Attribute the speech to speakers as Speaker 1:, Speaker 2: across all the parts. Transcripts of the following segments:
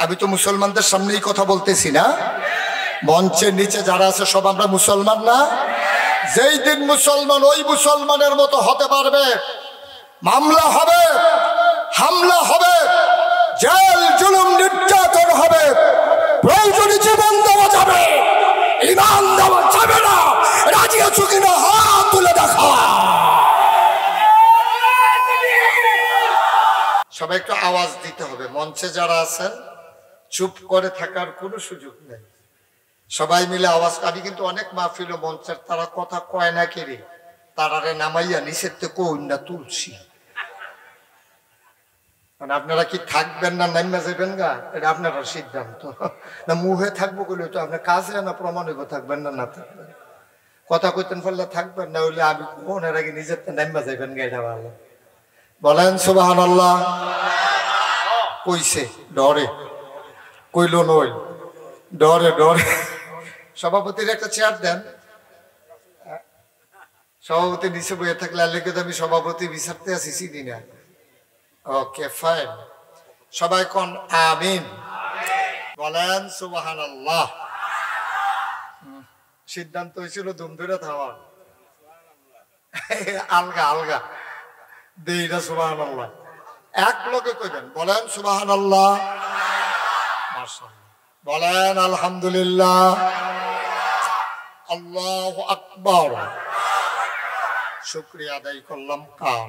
Speaker 1: আমি তো মুসলমানদের সামনেই কথা বলতেছি না, মঞ্চের নিচে যারা আছে সব আমরা মুসলমান না? যেই দিন মুসলমান ওই মুসলমানের মতো হতে পারবে, মামলা হবে, হামলা হবে, জেল জুলুম নির্যাতন হবে, প্রয়োজনে জীবন দেওয়া যাবে, ঈমান দেওয়া যাবে না। রাজি আছো কিনা হাত তুলে দেখা। সবাই একটু আওয়াজ দিতে হবে। মঞ্চে যারা আছেন চুপ করে থাকার কোনো সুযোগ নেই, সবাই মিলে আওয়াজ। আমি কিন্তু অনেক মাহফিল ও মঞ্চের তারা কথা কয় না কেড়ে তারারে নামাইয়া নিষেধ কন্যা তুলসী। মানে আপনারা কি থাকবেন না নাইমা যাবেন গা, এটা আপনারা সিদ্ধান্ত। না মুহে থাকবো বলে তো আপনার কাজে না প্রমাণ হইব থাকবেন না না থাকবেন। কথা কইতেন ফেললে থাকবেন না, হইলে আমি মনের আগে নিজের নাইমা যাইবেন গা, এটা ভালো। বলেন সুবহানাল্লাহ। কইছে ডরে, কইল নই, ডরে ডরে। সভাপতির একটা চেয়ার দেন। সভাপতি নিচে বইয়ে থাকলে আল্লাহকে তো আমি সভাপতি বিচারতে আছি চিনি না। ওকে ফাইন, সবাই কোন আমিন বলেন সুবহানাল্লাহ। সিদ্ধান্ত হয়েছিল ধুম ধরে থাওয়ার, আলগা আলগা দেই না সুবহানাল্লাহ। এক লোকে কইবেন বলেন সুবহানাল্লাহ, মাশাআল্লাহ বলেন আলহামদুলিল্লাহ, আল্লাহু আকবার। শুকরিয়া আদায় করলাম কার?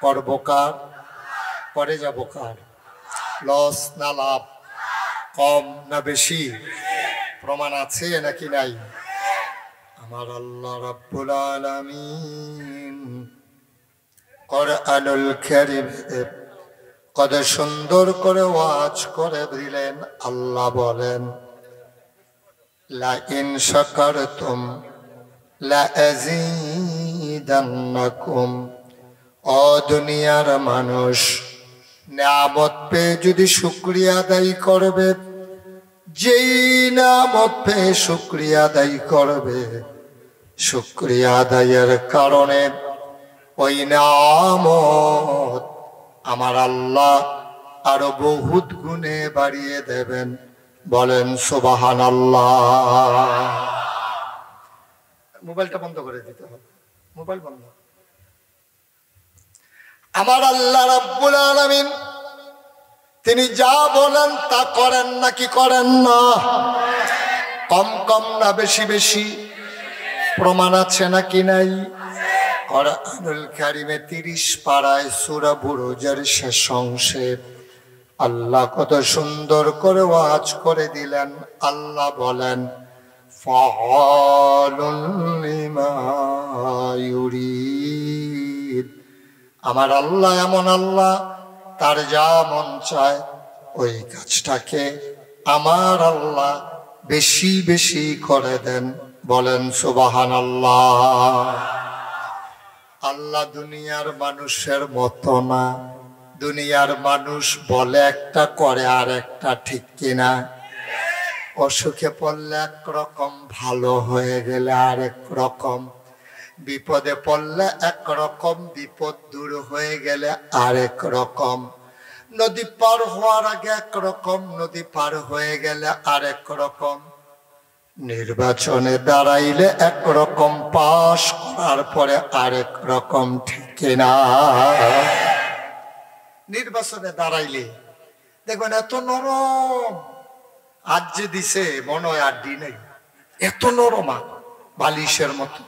Speaker 1: করব কার? করে যাব কার? লস না লাভ, কম না বেশি? প্রমাণ আছে নাকি নাই? আমার আল্লাহ রাব্বুল আলামিন কুরআনুল কারীমে কত সুন্দর করে ওয়াজ করে দিলেন। আল্লাহ বলেন লা ইন শাকারতুম লা আযীদান্নাকুম। ও দুনিয়ার মানুষ, নিয়ামত পেয়ে যদি শুকরিয়া আদায় করবে, যেই নিয়ামত পেয়ে শুকরিয়া আদায় করবে, শুকরিয়া আদায়ের কারণে ওই নিয়ামত আমার আল্লাহ আরো বহুত গুণে বাড়িয়ে দেবেন। বলেন সুবহানাল্লাহ। মোবাইলটা বন্ধ করে দিতে হবে, মোবাইল বন্ধ। আমার আল্লাহ রাব্বুল আলামিন তিনি যা বলেন তা করেন নাকি করেন না? কম কম না বেশি বেশি? প্রমাণ আছে নাকি নাই? কুরআনুল কারীমে 30 পারায় সূরা বুরুজের শেষ অংশে আল্লাহ কত সুন্দর করে ওয়াজ করে দিলেন। আল্লাহ বলেন ফাআলুল লিমা ইউরিদ। আমার আল্লাহ এমন আল্লাহ, তার যা মন চায় ওই কাজটাকে আমার আল্লাহ বেশি বেশি করে দেন। বলেন সুবহানাল্লাহ। আল্লাহ দুনিয়ার মানুষের মতো না। দুনিয়ার মানুষ বলে একটা করে আর একটা, ঠিক কিনা? অসুখে পড়লে একরকম, ভালো হয়ে গেলে আরেক রকম, বিপদে পড়লে একরকম, বিপদ দূর হয়ে গেলে আরেক রকম, নদী পার হওয়ার আগে একরকম, নদী পার হয়ে গেলে আরেক রকম, নির্বাচনে দাঁড়াইলে একরকম, পাশ করার পরে আরেক রকম, ঠিক কিনা? নির্বাচনে দাঁড়াইলে দেখবেন এত নরম, আজ যে দিছে মনে হয় আর দি নেই, এত নরম বালিশের মতো।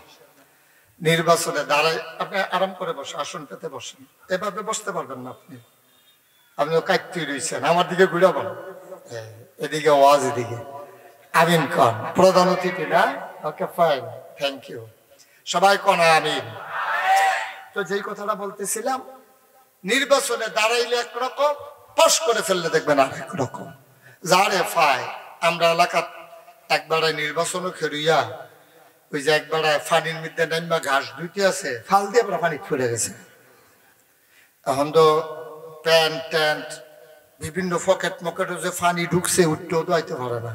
Speaker 1: নির্বাচনে দাঁড়াই, আপনি আরাম করে বসে আসন পেতে বসেন, এভাবে বসতে পারবেন না আপনি। আপনি কাটতে রয়েছেন, আমার দিকে ঘুরাবেন, এদিকে ওয়াজ, এদিকে আমিন কন। প্রধান অতিথি না? Okay fine, thank you. সবাই কন আমিন। তো যেই কথাটা বলতেছিলাম, নির্বাচনে দাঁড়াইলে একরকম, পাশ করে ফেললে দেখবেন আরেক রকম। যারে ফায়, আমরা এলাকাত একবারে নির্বাচনও খেরুইয়া ওই যে একবারে ফানির মধ্যে নাইমা ঘাস ধুইতে আছে, ফাল দিয়ে আমরা পানি ফুরে গেছে। এখন তো প্যান্ট ট্যান্ট বিভিন্ন পকেট মকেটে যে ফানি ঢুকছে, উঠতেও দোয়াইতে পারে না,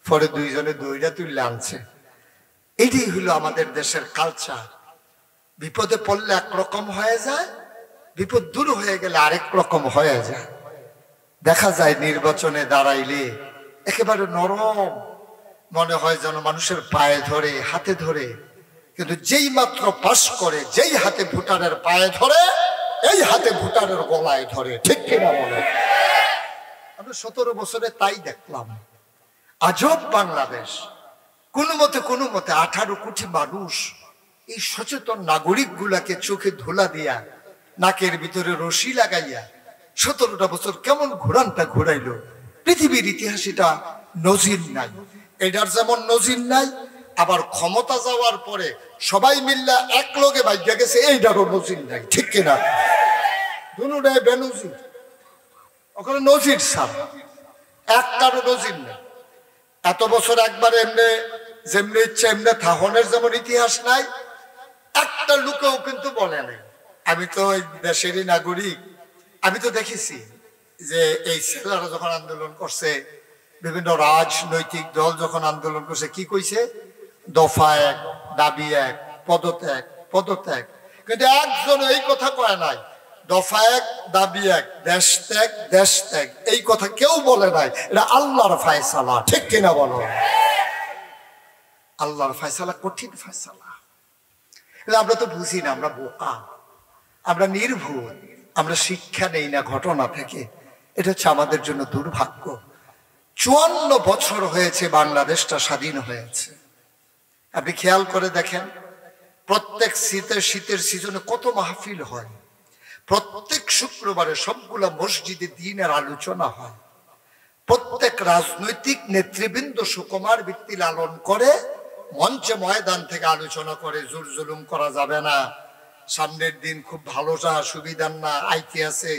Speaker 1: পরে দুইজনে দইটা তুললে আনছে। এটাই হলো আমাদের দেশের কালচার। বিপদে পড়লে একরকম হয়ে যায়, বিপদ দূর হয়ে গেলে আরেক রকম হয়ে যায়। দেখা যায় নির্বাচনে দাঁড়াইলে একেবারে নরম, মনে হয় যেন মানুষের পায়ে ধরে, হাতে ধরে। কিন্তু যেই মাত্র পাস করে, যেই হাতে ভোটারের পায়ে ধরে, এই হাতে ভোটারের গলায় ধরে। ঠিক কিনা বলে? আমরা 17 বছরে তাই দেখলাম। আজব বাংলাদেশ। কোনো মতে 18 কোটি মানুষ এই সচেতন নাগরিক গুলাকে চোখে ধুলা দিয়া, নাকের ভিতরে রশি লাগাইয়া 17টা বছর কেমন ঘোরানটা ঘোরাইলো। পৃথিবীর ইতিহাস এটা নজির নাই। এটার যেমন নজির নাই, আবার ক্ষমতা যাওয়ার পরে সবাই মিল্লা এক লগে বাইজা গেছে, এইটারও নজির নাই। ঠিক কিনা? দুটোটাই বেনজির। ওখানে নজির সার, একটারও নজির নেই। এত বছর একবার এমনি যেমনি ইচ্ছে এমনি থাহনের যেমন ইতিহাস নাই, একটা লোকেও কিন্তু বলে নাই। আমি তো ওই দেশেরই নাগরিক, আমি তো দেখেছি যে এই ছেলেরা যখন আন্দোলন করছে, বিভিন্ন রাজনৈতিক দল যখন আন্দোলন করছে, কি কইছে? দফা এক, দাবি এক, পদত্যাগ, পদত্যাগ। কিন্তু একজন এই কথা কয় নাই, দফা এক, দাবি এক, দেশ ত্যাগ, দেশ ত্যাগ। এই কথা কেউ বলে নাই। এটা আল্লাহর ফায়সালা। ঠিক কিনা বলো? আল্লাহর ফায়সালা কঠিন ফায়সালা। আমরা তো বুঝি না, আমরা বোকা, আমরা নির্ভুল, আমরা শিক্ষা নেই না ঘটনা থেকে। এটা হচ্ছে আমাদের জন্য দুর্ভাগ্য। 54 বছর হয়েছে বাংলাদেশটা স্বাধীন হয়েছে। আপনি খেয়াল করে দেখেন, প্রত্যেক শীতের সিজনে কত মাহফিল হয়। প্রত্যেক শুক্রবারে সবগুলা মসজিদে দ্বীনের আলোচনা হয়। প্রত্যেক রাজনৈতিক নেতৃবৃন্দ সুকুমার বৃত্তি লালন করে মঞ্চে ময়দান থেকে আলোচনা করে, জোর জুলুম করা যাবে না, সামনের দিন খুব ভালোটা সুবিধার না, আইতে আছে,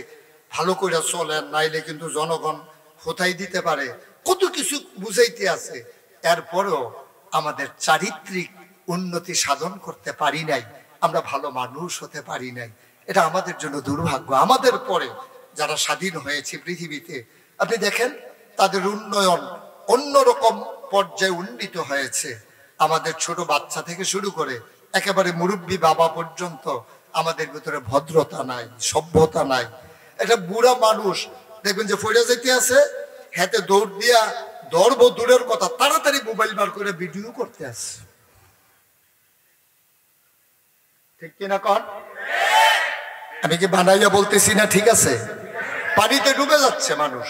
Speaker 1: ভালো করে চলেন, নাইলে কিন্তু জনগণ হোতাই দিতে পারে, কত কিছু বুঝাইতে আছে। এরপরেও আমাদের চারিত্রিক উন্নতি সাধন করতে পারি নাই, আমরা ভালো মানুষ হতে পারি নাই। এটা আমাদের জন্য দুর্ভাগ্য। আমাদের পরে যারা স্বাধীন হয়েছে পৃথিবীতে, আপনি দেখেন তাদের উন্নয়ন অন্যরকম পর্যায়ে উন্নীত হয়েছে। আমাদের ছোট বাচ্চা থেকে শুরু করে একেবারে মুরব্বী বাবা পর্যন্ত আমাদের ভিতরে ভদ্রতা নাই, সভ্যতা নাই। একটা বুড়া মানুষ দেখবেন যে ফইরা যাইতে আছে, হাতে দৌড় দিয়া দৌড়বো দূরের কথা, তাড়াতাড়ি মোবাইল বার করে ভিডিও করতে আছে। ঠিক কিনা কন? আমি কি বানাইয়া বলতেছি না? ঠিক আছে। পানিতে ডুবে যাচ্ছে মানুষ,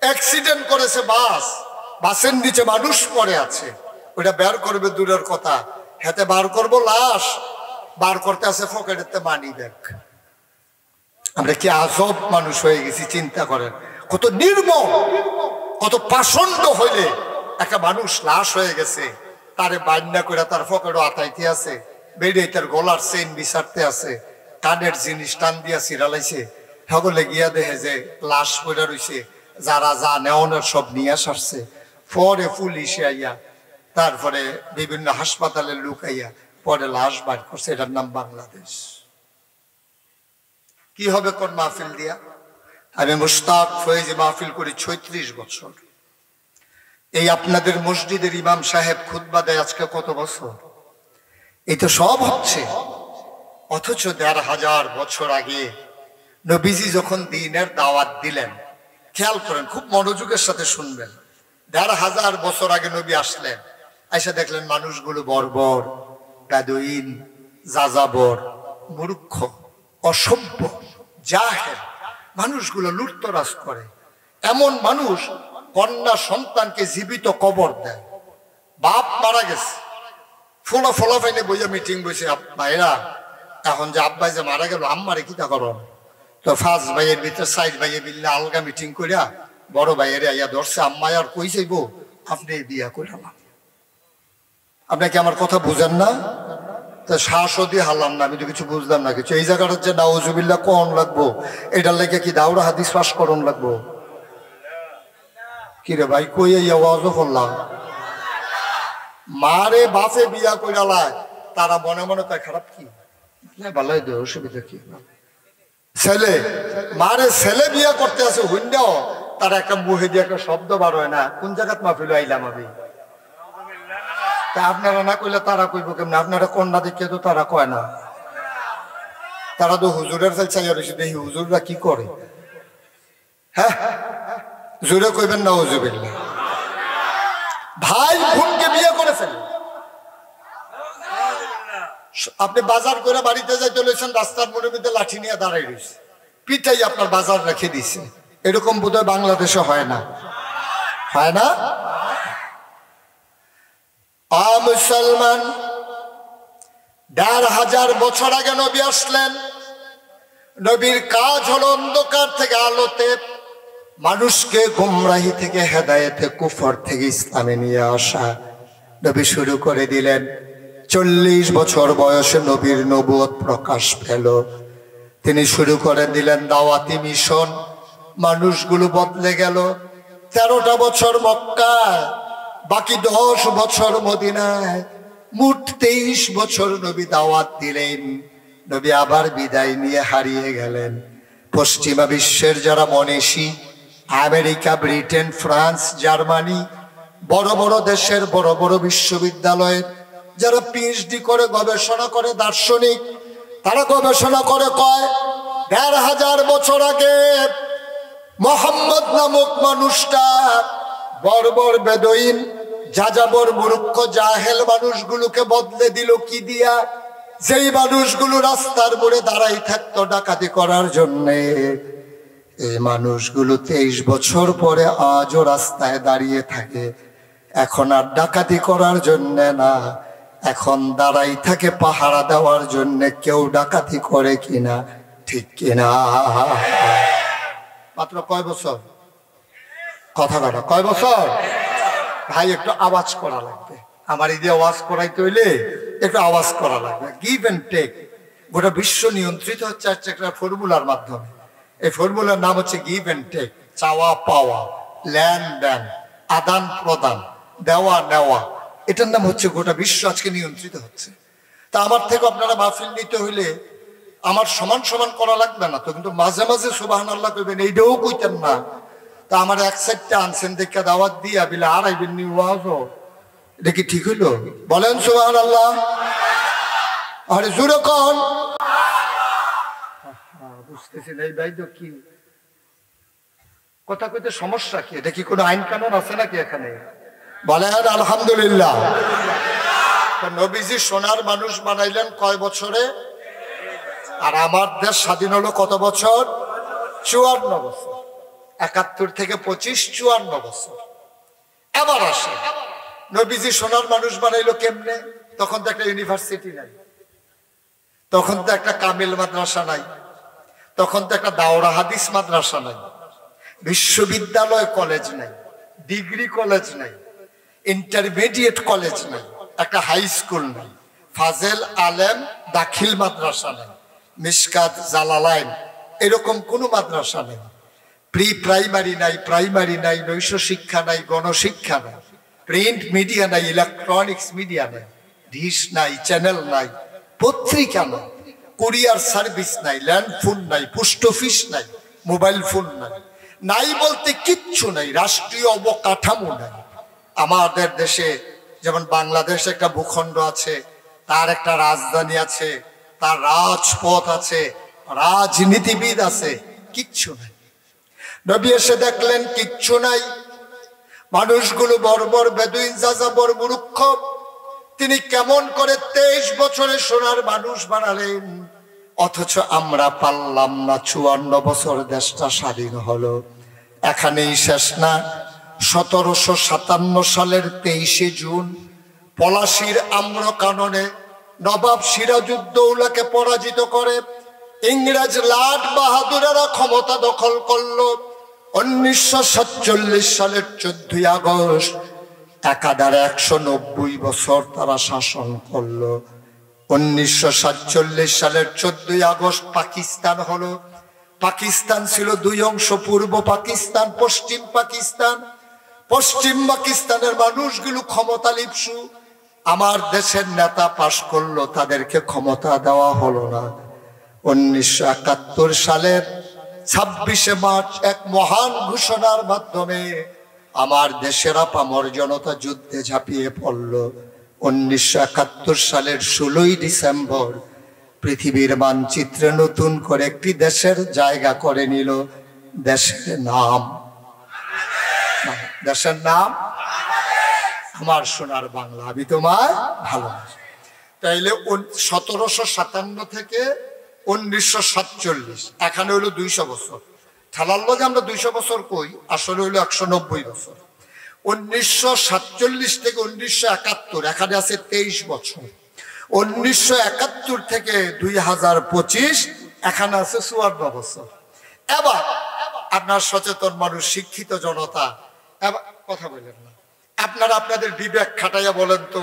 Speaker 1: অ্যাক্সিডেন্ট করেছে বাস, বাসের নিচে মানুষ পড়ে আছে, ওটা বের করবে দূরের কথা, হাতে বার করবো লাশ, বার করতে আছে পকেটেতে মানি ব্যাগ। আমরা কি আজব মানুষ হয়ে গেছি, চিন্তা করেন। কত নির্মম, কত পাষণ্ড হইলে একটা মানুষ লাশ হয়ে গেছে, তারে বান্না করে তার পকেটও আতাইতে আছে, বেড়ে তার গলার চেইন বিচারতে আছে, কানের জিনিস টান দিয়া সিরালাইছে, সকলে গিয়া দেখে যে লাশ পড়ে রইছে, যারা যা নেওয়ানোর সব নিয়ে আসছে। পরে পুলিশে আইয়া, তারপরে বিভিন্ন হাসপাতালের লোক আইয়া পরে লাশ বার করছে। এটার নাম বাংলাদেশ। কি হবে কোন মাহফিল দিয়া? আমি মুশতাক ফয়েজি মাহফিল করি 36 বছর। এই আপনাদের মসজিদের ইমাম সাহেব খুতবা দেয় আজকে কত বছর। এই তো সব হচ্ছে। অথচ 1500 বছর আগে নবীজি যখন দ্বীনের দাওয়াত দিলেন, খেয়াল করেন, খুব মনোযোগের সাথে শুনবেন। 1500 বছর আগে নবী আসলেন, আইসা দেখলেন মানুষগুলো বর্বর, বেদুইন, যাযাবর, মূর্খ, অসভ্য, জাহেল। মানুষগুলো লুটতরাজ করে। এমন মানুষ কন্যা সন্তানকে জীবিত কবর দেয়। বাপ মারা গেছে, ফোলা ফাইনে বইয়া মিটিং বসে, ভাইরা এখন যে আব্বাই যে মারা গেল, আম্মারে কিতা করন? তো 5 ভাইয়ের ভিতরে 4 ভাইয়ে মিললে আলগা মিটিং করিয়া বড় ভাইয়ের আইয়া ধরছে, আম্মাই আর কই যাইব, আপনি বিয়া করলাম। আপনাকে আমার কথা বুঝেন না? তা শ্বাসও দিয়ে হারলাম না, আমি তো কিছু বুঝলাম না কিছু। এই জায়গাটার যে নাউজুবিল্লাহ কোন লাগবো, এটার লেগে কি দাউরা হাদিস পাস করন লাগবো? কিরে ভাই, কই এই আওয়াজও করলাম। মারে বাপে বিয়া কইরালায়, তারা মনে মনে কয় খারাপ কি, ভালোই দে, অসুবিধা কি? ছেলে মারে ছেলে বিয়া করতে আছে, হুন্ডাও তারা একটা মুহে দিয়ে একটা শব্দ বার হয় না, কোন জায়গাত মাহফিল আইলাম আমি। তা আপনারা না কইলে তারা কইব কেমন? আপনারা কন্যা দেখে তো তারা কয় না, তারা তো হুজুরের চাইয়া রয়েছে, দেখি হুজুররা কি করে। হ্যাঁ, জোরে কইবেন নাউজুবিল্লাহ। ভাই বোনকে বিয়ে করেছেন, আপনি বাজার করে বাড়িতে যাই চলেছেন, রাস্তার মোড়ের মধ্যে লাঠি নিয়ে দাঁড়াই রয়েছে, পিঠাই আপনার বাজার রেখে দিছে। এরকম বোধহয় বাংলাদেশে হয় না, হয় না? মুসলমান, ১৫০০ বছর আগে নবী আসলেন। নবীর কাজ হলো অন্ধকার থেকে আলোতে, মানুষকে গুমরাহি থেকে হেদায়েতে, কুফর থেকে ইসলামে নিয়ে আসা। নবী শুরু করে দিলেন। ৪০ বছর বয়সে নবীর নবুয়ত প্রকাশ পেল। তিনি শুরু করে দিলেন দাওয়াতি মিশন। মানুষগুলো বদলে গেল। ১৩টা বছর মক্কায়, বাকি ১০ বছর মদিনায়, মোট ২৩ বছর নবী দাওয়াত দিলেন। নবী আবার বিদায় নিয়ে হারিয়ে গেলেন। পশ্চিমা বিশ্বের যারা মনীষী, আমেরিকা, ব্রিটেন, ফ্রান্স, জার্মানি, বড় বড় দেশের বড় বড় বিশ্ববিদ্যালয়ের যারা পিএইচডি করে গবেষণা করে, দার্শনিক, তারা গবেষণা করে কয় ১৫০০ বছর আগে মোহাম্মদ নামক মানুষটা বর্বর বেদুইন, যাযাবর, মূর্খ, জাহেল মানুষগুলোকে বদলে দিল কি দিয়া? যেই মানুষগুলো রাস্তার মোড়ে দাঁড়াই থাকতো ডাকাতি করার জন্যে, এই মানুষগুলো ২৩ বছর পরে আজও রাস্তায় দাঁড়িয়ে থাকে। এখন আর ডাকাতি করার জন্যে না, এখন দাঁড়াই থাকে পাহারা দেওয়ার জন্যে, কেউ ডাকাতি করে কিনা, ঠিক কিনা? মাত্র কয় বছর? কথা বলা কয় বছর? ভাই একটু আওয়াজ করা লাগবে, আমার এই যে আওয়াজ করাইতে হইলে একটু আওয়াজ করা লাগবে। গিভ এন্ড টেক, গোটা বিশ্ব নিয়ন্ত্রিত হচ্ছে একটা ফর্মুলার মাধ্যমে। এই ফর্মুলার নাম হচ্ছে গিভ এন্ড টেক, চাওয়া পাওয়া, লেন দেন, আদান প্রদান, দেওয়া নেওয়া। এটার নাম হচ্ছে গোটা বিশ্ব আজকে নিয়ন্ত্রিত হচ্ছে। তা আমার থেকে আপনারা মাহফিল নিতে হইলে আমার সমান সমান করা লাগবে না তো, কিন্তু মাঝে মাঝে সুবহানাল্লাহ কইবেন, এইটাও কইতেন না। তা আমার এক সাইডটা আনছেন দেখে দাওয়াত দিয়া বিলে আর আইবেন নি ওয়াজও, এটা কি ঠিক হইলো? বলেন সুবহানাল্লাহ। আরে জোরে কোন, বুঝতেছি না এই ভাই তো কি কথা কইতে সমস্যা কি? এটা কি কোনো আইন কানুন আছে নাকি এখানে? বলেন আলহামদুলিল্লাহ। নবীজি সোনার মানুষ বানাইলেন কয় বছরে? আর আমার দেশ স্বাধীন হলো কত বছর? ৫৪ বছর। ৭১ থেকে ২৫, ৫৪ বছর। এবার আসে নবীজি সোনার মানুষ বানাইলো কেমনে? তখন তো একটা ইউনিভার্সিটি নাই, তখন তো একটা কামিল মাদ্রাসা নাই, তখন তো একটা দাওরা হাদিস মাদ্রাসা নাই, বিশ্ববিদ্যালয় কলেজ নাই, ডিগ্রি কলেজ নাই, ইন্টারমিডিয়েট কলেজ নাই, একটা হাই স্কুল নাই, ফাজেল আলেম দাখিল মাদ্রাসা নাই, মিশকাত, জালালাইন এরকম কোনো মাদ্রাসা নেই, প্রি প্রাইমারি নাই, প্রাইমারি নাই, নৈশ শিক্ষা নাই, গণশিক্ষা নাই, প্রিন্ট মিডিয়া নাই, ইলেকট্রনিক্স মিডিয়া নাই, ডিশ নাই, চ্যানেল নাই, পত্রিকা নাই, কুরিয়ার সার্ভিস নাই, ল্যান্ড ফোন নাই, পোস্ট অফিস নাই, মোবাইল ফোন নাই, নাই বলতে কিচ্ছু নাই, রাষ্ট্রীয় অবকাঠামো নাই। আমাদের দেশে যেমন বাংলাদেশ একটা ভূখণ্ড আছে, তার একটা রাজধানী আছে, তার রাজপথ আছে, রাজনীতিবিদ আছে, কিচ্ছু নাই। নবী এসে দেখলেন কিচ্ছু নাই, মানুষগুলো বর্বর, বেদুইন, যাযাবর, মূর্খ। তিনি কেমন করে ২৩ বছরে সোনার মানুষ বানালেন, অথচ আমরা পারলাম না। ৫৪ বছর দেশটা স্বাধীন হলো। এখানেই শেষ না। ১৭৫৭ সালের ২৩শে জুন পলাশীর আম্রকাননে নবাব সিরাজউদ্দৌলাকে পরাজিত করে ইংরেজ লাট বাহাদুরেরা ক্ষমতা দখল করলো। ১৯৪৭ সালের ১৪ই আগস্ট একাধারে ১৯০ বছর তারা শাসন করলো। ১৯৪৭ সালের ১৪ই আগস্ট পাকিস্তান হলো। পাকিস্তান ছিল দুই অংশ, পূর্ব পাকিস্তান, পশ্চিম পাকিস্তান। পশ্চিম পাকিস্তানের মানুষগুলো ক্ষমতা লিপ্সু। আমার দেশের নেতা পাশ করলো, তাদেরকে ক্ষমতা দেওয়া হলো না। ১৯৭১ সালের ২৬শে মার্চ এক মহান ঘোষণার মাধ্যমে আমার দেশের আপামর জনতা যুদ্ধে ঝাঁপিয়ে পড়ল। ১৯৭১ সালের ১৬ই ডিসেম্বর পৃথিবীর মানচিত্রে নতুন করে একটি দেশের জায়গা করে নিল। দেশের নাম দেশের নাম আমার সোনার বাংলা, আমি তোমায় ভালোবাসি। তাইলে 1757 থেকে 1947 এখানে হইলো 200 বছর। ঠেলার লগে আমরা 200 বছর কই, আসলে হইলো 190 বছর। 1947 থেকে 1971 এখানে আছে 23 বছর। 1971 থেকে 2025 এখানে আছে 54 বছর। এবার আপনার সচেতন মানুষ, শিক্ষিত জনতা, এবার কথা বলেন না, আপনারা আপনাদের বিবেক খাটাইয়া বলেন তো,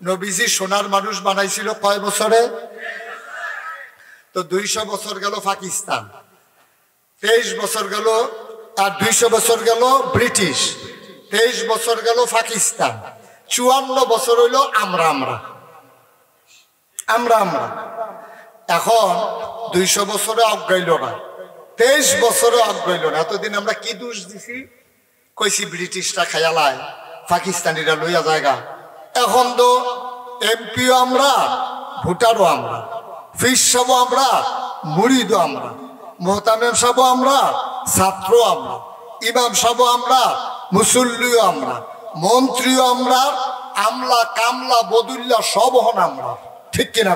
Speaker 1: নবীজি সোনার মানুষ বানাইছিল কয় বছরে? তো 200 বছর গেল পাকিস্তান, 23 বছর গেল, আর 200 বছর গেল ব্রিটিশ, 23 বছর গেল পাকিস্তান, 54 বছর হইল আমরা আমরা আমরা আমরা। এখন 200 বছরে অগ্রাইল না, 23 বছরে অগ্রাইল না। এতদিন আমরা কি দোষ দিছি? কইছি ব্রিটিশরা খায়ালায়, পাকিস্তানিরা লইয়া জায়গা। এখন তো এমপিও আমরা, ভোটারও আমরা, ফিস সাহেবও আমরা, মুরিদও আমরা, মোহতামেম সাহেবও আমরা, ছাত্র আমরা, ইমাম সাহেবও আমরা, মুসল্লিও আমরা, মন্ত্রীও আমরা, আমলা কামলা বদুল্লা সব হন আমরা, ঠিক কিনা?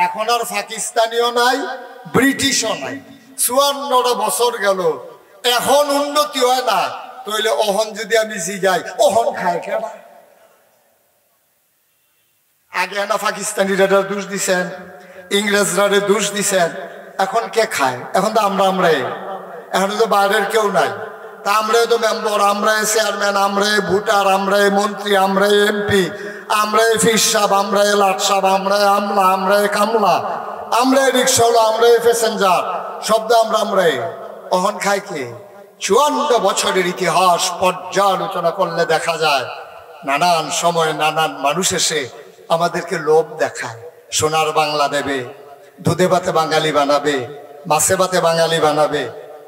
Speaker 1: এখন আর পাকিস্তানিও নাই, ব্রিটিশও নাই। 54 বছর গেল, এখন উন্নতি হয় না। তাইলে অহন যদি আমি জিগাই, অহন খায় কেনা? আগে না পাকিস্তানিরা দোষ দিছেন, ইংরেজরা দোষ দিছেন, এখন কে খায়? এখন তো আমরা আমরাই, এখন তো বাইরের কেউ নাই। তা আমরাই তো মেম্বার, আমরাই চেয়ারম্যান, আমরাই ভোটার, আমরাই মন্ত্রী, আমরাই এমপি, আমরাই ফিস সাহেব, আমরাই লাট সাহেব, আমরাই আমলা, আমরাই কামলা, আমরাই রিক্সাওয়ালা, আমরাই প্যাসেঞ্জার, শব্দ আমরা আমরাই। অহন খায় কে? 54 বছরের ইতিহাস পর্যালোচনা করলে দেখা যায়, নানান সময় নানান মানুষ এসে আমাদেরকে লোভ দেখায়। সোনার বাংলা দেবে, দুধে ভাতে বাঙালি বানাবে, মাছে ভাতে বাঙালি বানাবে,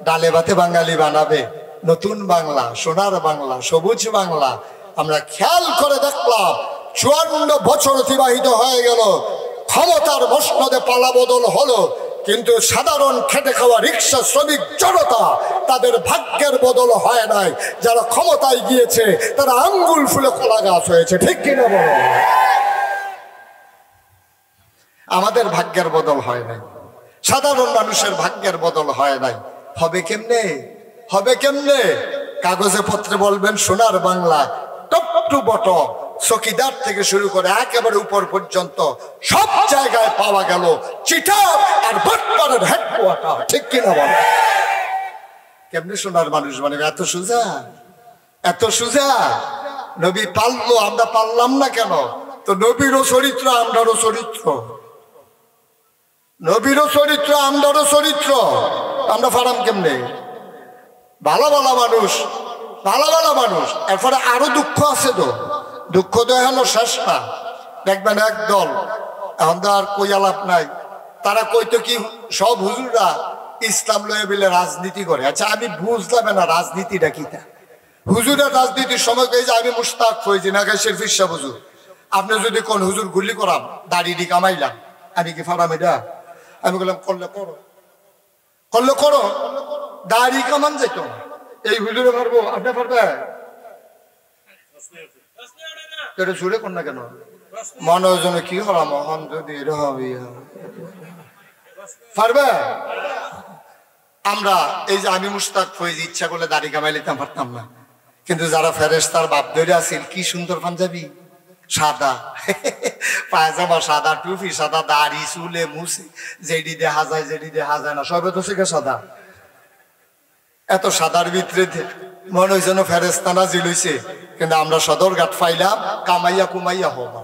Speaker 1: ডালে ভাতে বাঙালি বানাবে। নতুন বাংলা, সোনার বাংলা, সবুজ বাংলা। আমরা খেয়াল করে দেখলাম 54 বছর অতিবাহিত হয়ে গেল, ক্ষমতার মসনদে পালা বদল হলো, কিন্তু সাধারণ খেটে খাওয়া রিক্সা শ্রমিক জনতা, তাদের ভাগ্যের বদল হয় নাই। যারা ক্ষমতায় গিয়েছে তারা আঙ্গুল ফুলে কলা গাছ হয়েছে, ঠিক কিনা বলো? আমাদের ভাগ্যের বদল হয় নাই, সাধারণ মানুষের ভাগ্যের বদল হয় নাই। হবে কেমনে? হবে কেমনে? কাগজে পত্রে বলবেন সোনার বাংলা, টপ টু বটম, চকিদার থেকে শুরু করে একেবারে উপর পর্যন্ত সব জায়গায় পাওয়া গেল চিটার আর বাটপাড়ের হেডকোয়ার্টার, ঠিক কিনা বল? কেমনে সোনার মানুষ মানে? এত সোজা, এত সোজা। নবী পারলো, আমরা পারলাম না কেন? তো নবীরও চরিত্র, আমরারও চরিত্র, নবীরও চরিত্র, আমরারও চরিত্র, আমরা পারাম কেমনে? ভালো ভালো মানুষ, ভালো ভালো মানুষ। এরপরে আরো দুঃখ আছে, তো দুঃখ তো এখনো শেষ না। দেখবেন একদল, এখন তো আর কই আলাপ নাই, তারা কইতো কি সব হুজুররা ইসলাম লয়ে বিলে রাজনীতি করে। আচ্ছা আমি বুঝলাম না রাজনীতিটা কি? তা হুজুরের রাজনীতির সময় কে যে আমি মুশতাক ফৈজি না গাছের ফিরসা হুজুর, আপনি যদি কোন হুজুর গুলি করাম, দাড়ি কামাইলাম, আমি কি ফারাম এটা? আমি বললাম করলে করো, করলে করো, দাড়ি কামান যেত এই হুজুরে পারবো, আপনি পারবে? জুড়ে কর না কেন? মনে যেন কি হলাম মহান যদি পারবে? আমরা এই যে আমি মুশতাক ফৈজি ইচ্ছা করলে দাড়ি কামাই লিতাম, পারতাম না। কিন্তু যারা ফেরেশতার বাপ ধরে আছিল, কি সুন্দর পাঞ্জাবি, সাদা পায়জামা, সাদা টুপি, সাদা দাড়ি, চুলে মুছে, যেডি দেখা যায় যেডি দেখা যায় না, সবে তো শিখে সাদা। এত সাদার ভিতরে মনে হয় যেন ফেরেশতানা জিলইছে। কিন্তু আমরা সদরঘাট পাইলাম কামাইয়া কুমাইয়া হবা,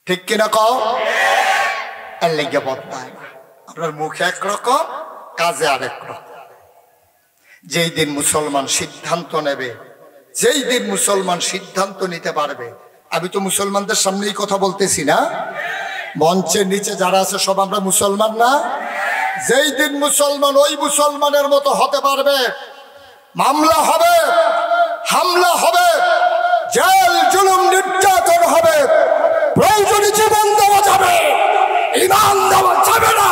Speaker 1: ঠিক কিনা কও? এর লেগে বদলায় না। আপনার মুখে একরকম, কাজে আরেক রকম। যেই দিন মুসলমান সিদ্ধান্ত নেবে, যেই দিন মুসলমান সিদ্ধান্ত নিতে পারবে, আমি তো মুসলমানদের সামনেই কথা বলতেছি না, মঞ্চের নিচে যারা আছে সব আমরা মুসলমান না? যেই দিন মুসলমান ওই মুসলমানের মতো হতে পারবে, মামলা হবে, হামলা হবে, জেল জুলুম নির্যাতন হবে, প্রয়োজনে জীবন দেওয়া যাবে, ইমান দেওয়া যাবে না।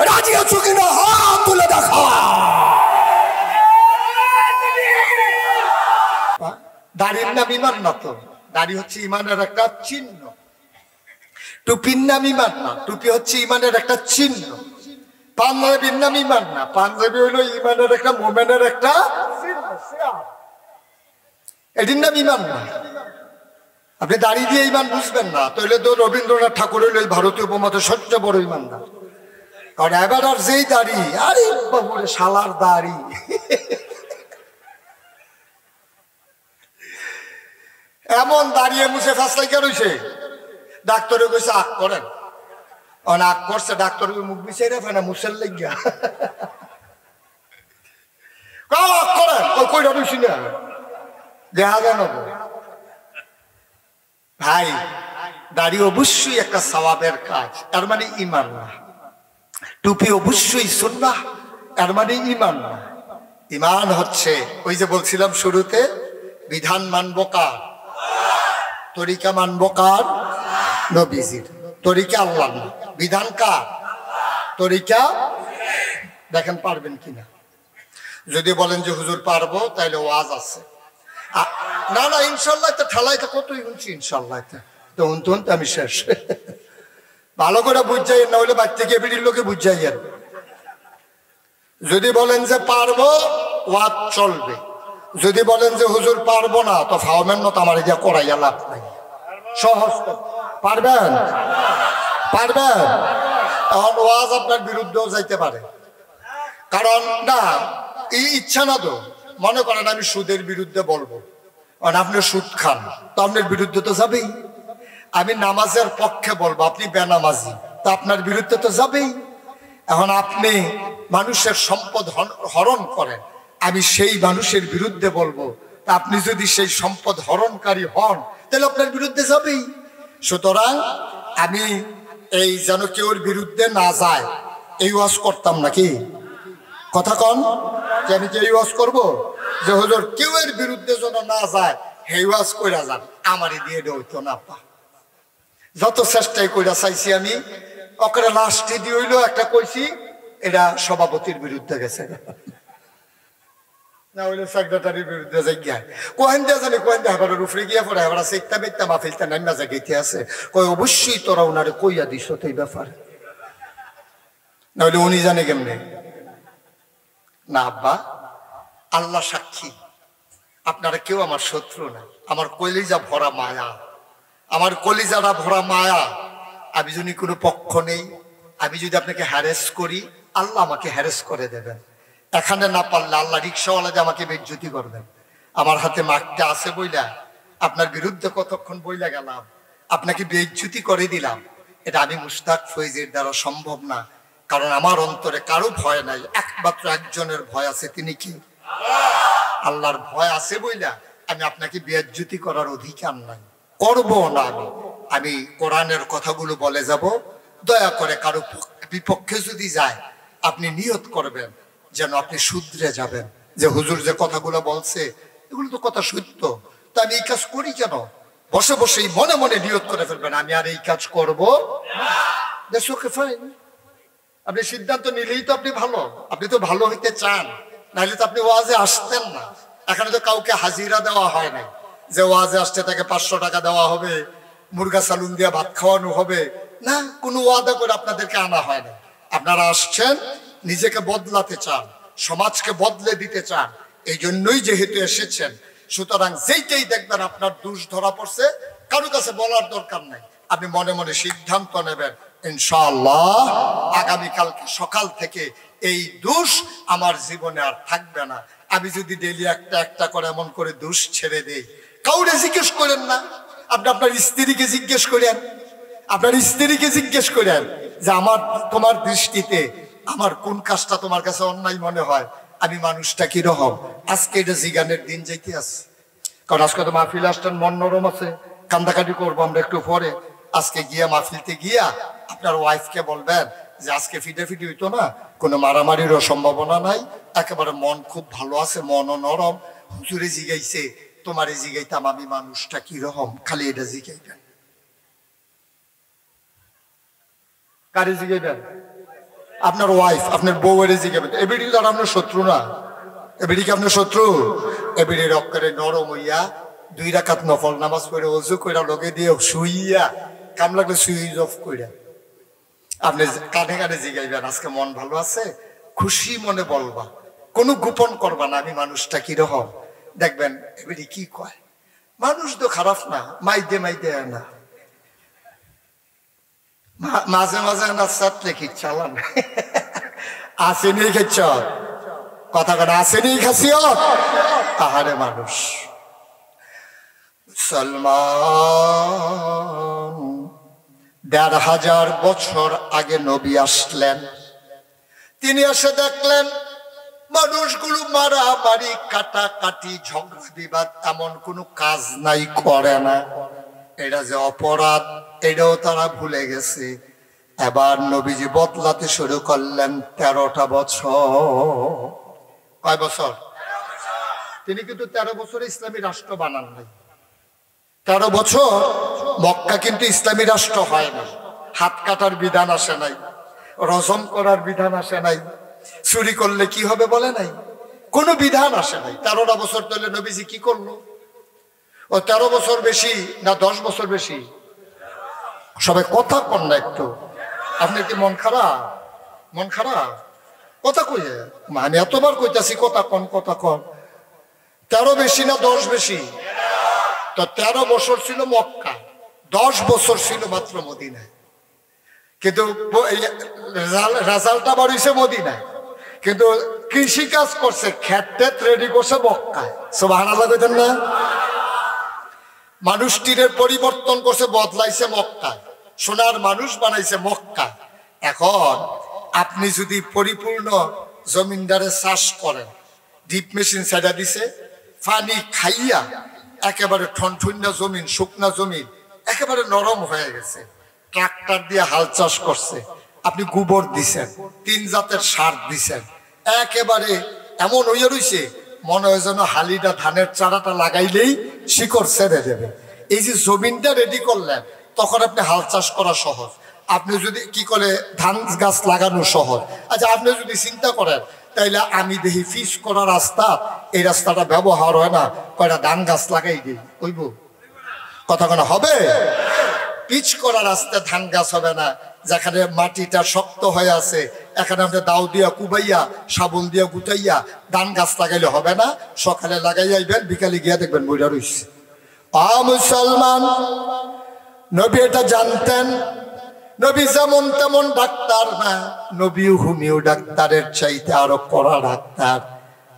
Speaker 1: রাজি আছো কিনা হাত তুলে দেখা। দাড়ির নাম ইমান না তো, দাড়ি হচ্ছে ইমানের একটা চিহ্ন। টুপির নাম ইমান না, টুপি হচ্ছে ইমানের একটা চিহ্ন। পাঞ্জাবির নাম ইমান না, পাঞ্জাবি হইলো ইমানের একটা মোমেনের একটা চিহ্ন। এটির নাম ইমান না। আপনি দাড়ি দিয়ে ইমান বুঝবেন না, তাহলে তো রবীন্দ্রনাথ ঠাকুর হইল এই ভারতীয় উপমহাদেশের সবচেয়ে বড় ইমানদার। কারণ এবার আর যেই দাড়ি, আরে বাবুরে শালার দাড়ি, এমন দাঁড়িয়ে মুছে ফাঁসলাই কে রয়েছে। ডাক্তারে কইছে আগ করেন, আগ করছে, ডাক্তার মুখ বিষয় রেখে না মুছের লেগিয়া আগ করেন, কইটা রয়েছি না দেখা যায় না। ভাই দাড়ি অবশ্যই একটা সওয়াবের কাজ, এর মানে ঈমান না। টুপি অবশ্যই সুন্নাহ, এর মানে ঈমান না। ঈমান হচ্ছে ওই যে বলছিলাম শুরুতে, বিধান মানব কার, তরিকা মানব কার, নবীজির। তরিকা আল্লাহ না, বিধান কার, তরিকা। দেখেন পারবেন কিনা। যদি বলেন যে হুজুর পারবো, তাহলে ওয়াজ আছে। না না ইনশাল্লাহ তো ঠালাইতে কতই শুনছি, ইনশাল্লাহ তো হুনতে হুনতে আমি শেষ। ভালো করে বুঝাই না, হলে বাড়ি থেকে বিড়ির লোকে বুঝাইয়েন। যদি বলেন যে পারবো, ওয়াজ চলবে। যদি বলেন যে হুজুর পারবো না, তো ফাওমেন না, তো আমার এটা করাইয়া লাভ নাই। সহজ পারবেন, পারবেন। এখন ওয়াজ আপনার বিরুদ্ধেও যাইতে পারে, কারণ না এই ইচ্ছা না তো। মনে করেন আমি সুদের বিরুদ্ধে বলবো, কারণ আপনি সুদ খান, তো আপনার বিরুদ্ধে তো যাবেই। আমি নামাজের পক্ষে বলবো, আপনি বেনামাজি, তো আপনার বিরুদ্ধে তো যাবেই। এখন আপনি মানুষের সম্পদ হরণ করেন, আমি সেই মানুষের বিরুদ্ধে বলবো, তা আপনি যদি সেই সম্পদ হরণকারী হন, তাহলে আপনার বিরুদ্ধে যাবেই। সুতরাং আমি এই যেন কেউর বিরুদ্ধে না যায় এই ওয়াজ করতাম নাকি, কথা কন যে আমি যে ওয়াজ করবো যে হুজুর কেউ এর বিরুদ্ধে যেন না যায়, হে ওয়াজ কইরা যান, আমারই দিয়ে হইতো না। পা যত চেষ্টাই কইরা চাইছি আমি, ওখানে লাস্টে দিয়ে হইলো একটা কইছি, এটা সভাপতির বিরুদ্ধে গেছে, না হইলে সেক্রেটারির বিরুদ্ধে যাই গিয়া কোহেন দিয়ে জানি, কোহেন দিয়ে এবার রুফরে গিয়া পড়ে এবার সেকটা বেকটা মাহফিলটা নাইমা জায়গাতে আছে, কই অবশ্যই তোরা ওনারে কইয়া দিস তো এই ব্যাপারে, না হইলে উনি জানে কেমনে। না আব্বা, আল্লাহ সাক্ষী, আপনারা কেউ আমার শত্রু না, আমার কলিজা ভরা মায়া, আমার কলিজাটা ভরা মায়া। আমি যদি কোনো পক্ষ নেই, আমি যদি আপনাকে হ্যারেস করি, আল্লাহ আমাকে হ্যারেস করে দেবেন। এখানে না পারলে আল্লাহ রিক্সাওয়ালা যে আমাকে বেজ্জতি করবেন। আমার হাতে মাঠটা আছে বইলা আপনার বিরুদ্ধে কতক্ষণ বইলা গেলাম, আপনাকে বেজ্জতি করে দিলাম, এটা আমি মুশতাক ফৈজের দ্বারা সম্ভব না। কারণ আমার অন্তরে কারো ভয় নাই, একমাত্র একজনের ভয় আছে, তিনি কি? আল্লাহর ভয় আছে বইলা আমি আপনাকে বেজ্জতি করার অধিকার নাই, করবো না। আমি কোরআনের কথাগুলো বলে যাব। দয়া করে কারো বিপক্ষে যদি যায়, আপনি নিয়ত করবেন যেন আপনি শুধরে যাবেন, যে হুজুর যে কথাগুলো বলছে এগুলো তো কথা সত্য, তা আমি এই কাজ করি কেন? বসে বসেই মনে মনে নিয়ত করে ফেলবেন, আমি আর এই কাজ করবো। আপনি সিদ্ধান্ত নিলেই তো আপনি ভালো, আপনি তো ভালো হইতে চান, নাহলে তো আপনি ওয়াজে আসতেন না। এখানে তো কাউকে হাজিরা দেওয়া হয় নাই যে ওয়াজে আসতে তাকে 500 টাকা দেওয়া হবে, মুরগা সালুন দিয়ে ভাত খাওয়ানো হবে না, কোনো ওয়াদা করে আপনাদেরকে আনা হয় না। আপনারা আসছেন, নিজেকে বদলাতে চান, সমাজকে বদলে দিতে চান, এই জন্যই যেহেতু এসেছেন। সুতরাং যেইটাই দেখবেন আপনার দোষ ধরা পড়ছে, কারো কাছে বলার দরকার নাই, আপনি মনে মনে সিদ্ধান্ত নেবেন, ইনশাআল্লাহ আগামীকালকে সকাল থেকে এই দোষ আমার জীবনে আর থাকবে না। আমি যদি ডেইলি একটা একটা করে এমন করে দোষ ছেড়ে দেই, কাউরে জিজ্ঞেস করেন না, আপনি আপনার স্ত্রীকে জিজ্ঞেস করেন, আপনার স্ত্রীকে জিজ্ঞেস করেন যে আমার তোমার দৃষ্টিতে আমার কোন কাজটা তোমার কাছে অন্যায় মনে হয়, আমি মানুষটা কিরকম। আজকে এটা জিগানের দিন যাইতে আছে, কারণ আজকে তো মাহফিল আসছেন, মন নরম আছে, কান্দাকাটি করবো আমরা একটু পরে। আজকে গিয়া মাহফিলতে গিয়া আপনার ওয়াইফকে বলবেন যে আজকে ফিটাফিটি হইতো না, কোনো মারামারিরও সম্ভাবনা নাই, একেবারে মন খুব ভালো আছে, মনও নরম, হুজুরে জিগাইছে, তোমারে জিগাইতাম আমি মানুষটা কিরকম, খালি এটা জিগাইবেন। কারে জিগাইবেন? আপনার ওয়াইফ, আপনার বউয়ের জিগাবেন। এবিডি তো আপনার শত্রু না, এবিডি কি আপনার শত্রু? এবিডির অক্ষরে নরম হইয়া 2 রাকাত নফল নামাজ পড়ে ওযু কইরা লগে দিয়ে শুইয়া কাম লাগলে সুইচ অফ কইরা আপনি কানে কানে জিগাইবেন আজকে মন ভালো আছে, খুশি মনে বলবা, কোনো গোপন করবা না আমি মানুষটা কিরকম। দেখবেন এবারে কি কয়, মানুষ তো খারাপ না, মাইদে না, মাঝে মাঝে না সাথে কি চালান আসেনি খেছ কথা কথা আসেনি খাসিও আহারে মানুষ। সলমান ১৫০০ বছর আগে নবী আসলেন। তিনি এসে দেখলেন মানুষগুলো মারামারি কাটাকাটি ঝগড়া বিবাদ এমন কোনো কাজ নাই, করে না। এটা যে অপরাধ এটাও তারা ভুলে গেছে। এবার নবীজি বদলাতে শুরু করলেন ১৩টা বছর। কয় বছর? তিনি কিন্তু ১৩ বছরে ইসলামী রাষ্ট্র বানান নাই। ১৩ বছর মক্কা কিন্তু ইসলামী রাষ্ট্র হয় না। হাত কাটার বিধান আসে নাই, রজম করার বিধান আসে নাই, চুরি করলে কি হবে বলে নাই, কোনো বিধান আসে নাই। ১৩টা বছর ধরে নবীজি কি করলো? ও ১৩ বছর বেশি না ১০ বছর বেশি? সবাই কথা কন না একটু। আপনি কি মন খারাপ? মন খারাপ কথা কইয়ে মানে এতবার কইতাছি কথা কন কথা কন। ১৩ বেশি না ১০ বেশি? তো ১৩ বছর ছিল মক্কা, ১০ বছর ছিল মাত্র মদিনায়। কিন্তু রেজাল্টটা বার হইছে মদিনায়, কিন্তু কৃষি কাজ করছে, ক্ষেত রেডি করছে মক্কায়। সুবহানাল্লাহ কইতেন না? মানুষটির পরিবর্তন করছে, বদলাইছে মক্কায়, সোনার মানুষ বানাইছে মক্কা। এখন আপনি যদি পরিপূর্ণ জমিনদারে চাষ করেন, ডিপ মেশিন ছেড়া দিছে, পানি খাইয়া একেবারে ঠনঠন্যা জমিন, শুকনা জমিন একেবারে নরম হয়ে গেছে, ট্রাক্টর দিয়ে হাল চাষ করছে, আপনি গোবর দিছেন, ৩ জাতের সার দিছেন, একেবারে এমন হইয়া রইছে মনে হয় যেন হালিটা ধানের চারাটা লাগাইলেই শিকড় ছেড়ে দেবে। এই যে জমিনটা রেডি করলেন, তখন আপনি হাল চাষ করা সহজ। আপনি যদি কি করে ধান গাছ লাগানো সহজ। আচ্ছা আপনি যদি চিন্তা করেন তাইলে আমি দেখি ফিস করা রাস্তা, এই রাস্তাটা ব্যবহার হয় না, কয়টা ধান গাছ লাগাই দিই, কইব কথা কোনো হবে? পিচ করা রাস্তায় ধান গাছ হবে না, যেখানে মাটিটা শক্ত হয়ে আছে এখানে আপনি দাও দিয়া কুবাইয়া সাবুন দিয়া গুটাইয়া ধান গাছ লাগাইলে হবে না। সকালে লাগাই আইবেন, বিকালে গিয়া দেখবেন বইটা রইছে। মুসলমান নবী এটা জানতেন। নবী যেমন তেমন ডাক্তার না, নবী হোমিও ডাক্তারের চাইতে আরো কড়া ডাক্তার।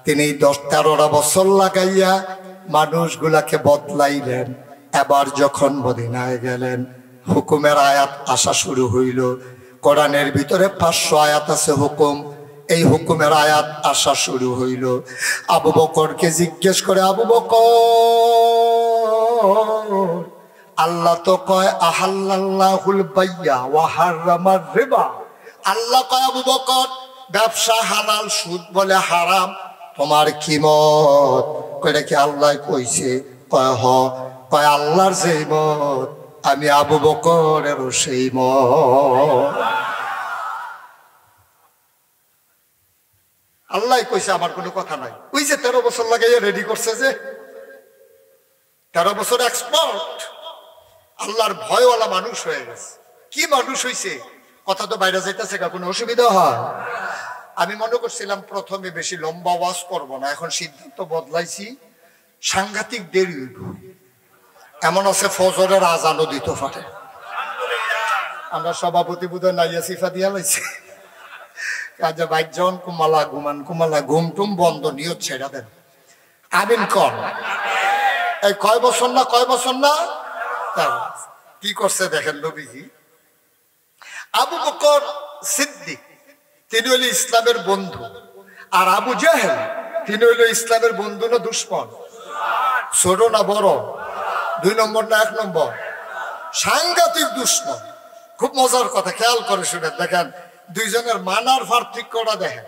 Speaker 1: তিনি ১০-১৩টা বছর লাগাইয়া মানুষগুলাকে বদলাইলেন। এবার যখন মদিনায় গেলেন, হুকুমের আয়াত আসা শুরু হইল। কোরআনের ভিতরে ৫০০ আয়াত আছে হুকুম, এই হুকুমের আয়াত আসা শুরু হইল। আবু বকরকে জিজ্ঞেস করে, আবু বকর, আল্লাহ তো কয় আহাল্লাল্লাহুল বাইয়া ওয়া হারামার রিবা। আল্লাহ কয় আবু বকর ব্যবসা হালাল, সুদ বলে হারাম, তোমার কি মত? কয় কি আল্লাহ কইছে? কয় হ। কয় আল্লাহর যেই মত আমি আবু বকরেরও সেই মত। আল্লাহ কইছে, আমার কোনো কথা নাই। ওই যে ১৩ বছর লাগাইয়া রেডি করছে, যে ১৩ বছর এক্সপার্ট, আল্লাহর ভয়ওয়ালা মানুষ হয়ে গেছে। কি মানুষ হইছে? কথা তো বাইরে যাইতেছে, কোনো অসুবিধা হয়? আমি মনে করছিলাম প্রথমে বেশি লম্বা ওয়াজ করব না, এখন সিদ্ধান্ত বদলাইছি, সাংঘাতিক দেরি হইব। এমন আছে ফজরের আজানও দিতে পারে। আমরা সভাপতি বোধহয় নাইয়া সিফা দিয়া লাইছি, কাজে বাইজন কুমালা ঘুমান, কুমালা ঘুম টুম বন্ধ, নিয়ত ছেড়া দেন। আমিন কর। এই কয় বছর না, কয় বছর না, কি করছে দেখেন নবীজি। আবু বকর সিদ্দিক তিনি হইল ইসলামের বন্ধু, আর আবু জাহেল তিনি হইল ইসলামের বন্ধু না দুশ্মন? ছোট না বড়? ২ নম্বর না ১ নম্বর? সাংঘাতিক দুশ্মন। খুব মজার কথা, খেয়াল করে শুনে দেখেন, দুইজনের মানার পার্থক্যটা দেখেন।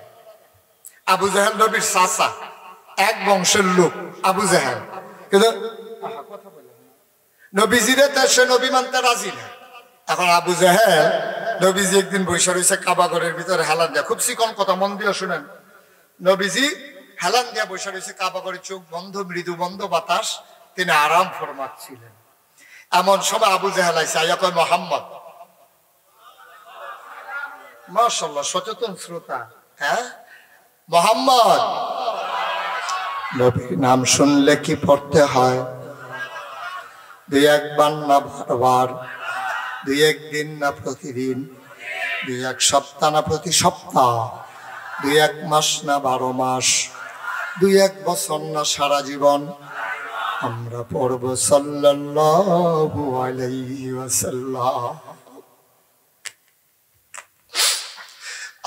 Speaker 1: আবু জাহেল নবীর চাচা, এক বংশের লোক আবু জাহেল, কিন্তু নবীজিরে সে নবী মানতে রাজি না। এখন আবু জাহেল নবীজি একদিন বৈশা রয়েছে কাবাগরের ভিতরে হেলান দিয়া, খুব চিকন কথা, মন দিয়ে শুনেন। নবীজি হেলান দিয়া বৈশা রয়েছে কাবাগরের, চোখ বন্ধ, মৃদু বন্ধ বাতাস, তিনি আরাম ফরমাচ্ছিলেন। এমন সময় আবু জাহেল আইসা আইয়া কয়, মোহাম্মদ। মাশাআল্লাহ, সচেতন শ্রোতা। হ্যাঁ, মোহাম্মদ, নবীর নাম শুনলে কি পড়তে হয়? দুই একবার না বারবার, দুই একদিন না প্রতিদিন, দুই এক সপ্তাহ না প্রতি সপ্তাহ, দুই এক মাস না 12 মাস, দুই এক বছর না সারা জীবন আমরা পড়ব সাল্লাল্লাহু আলাইহি ওয়াসাল্লাম।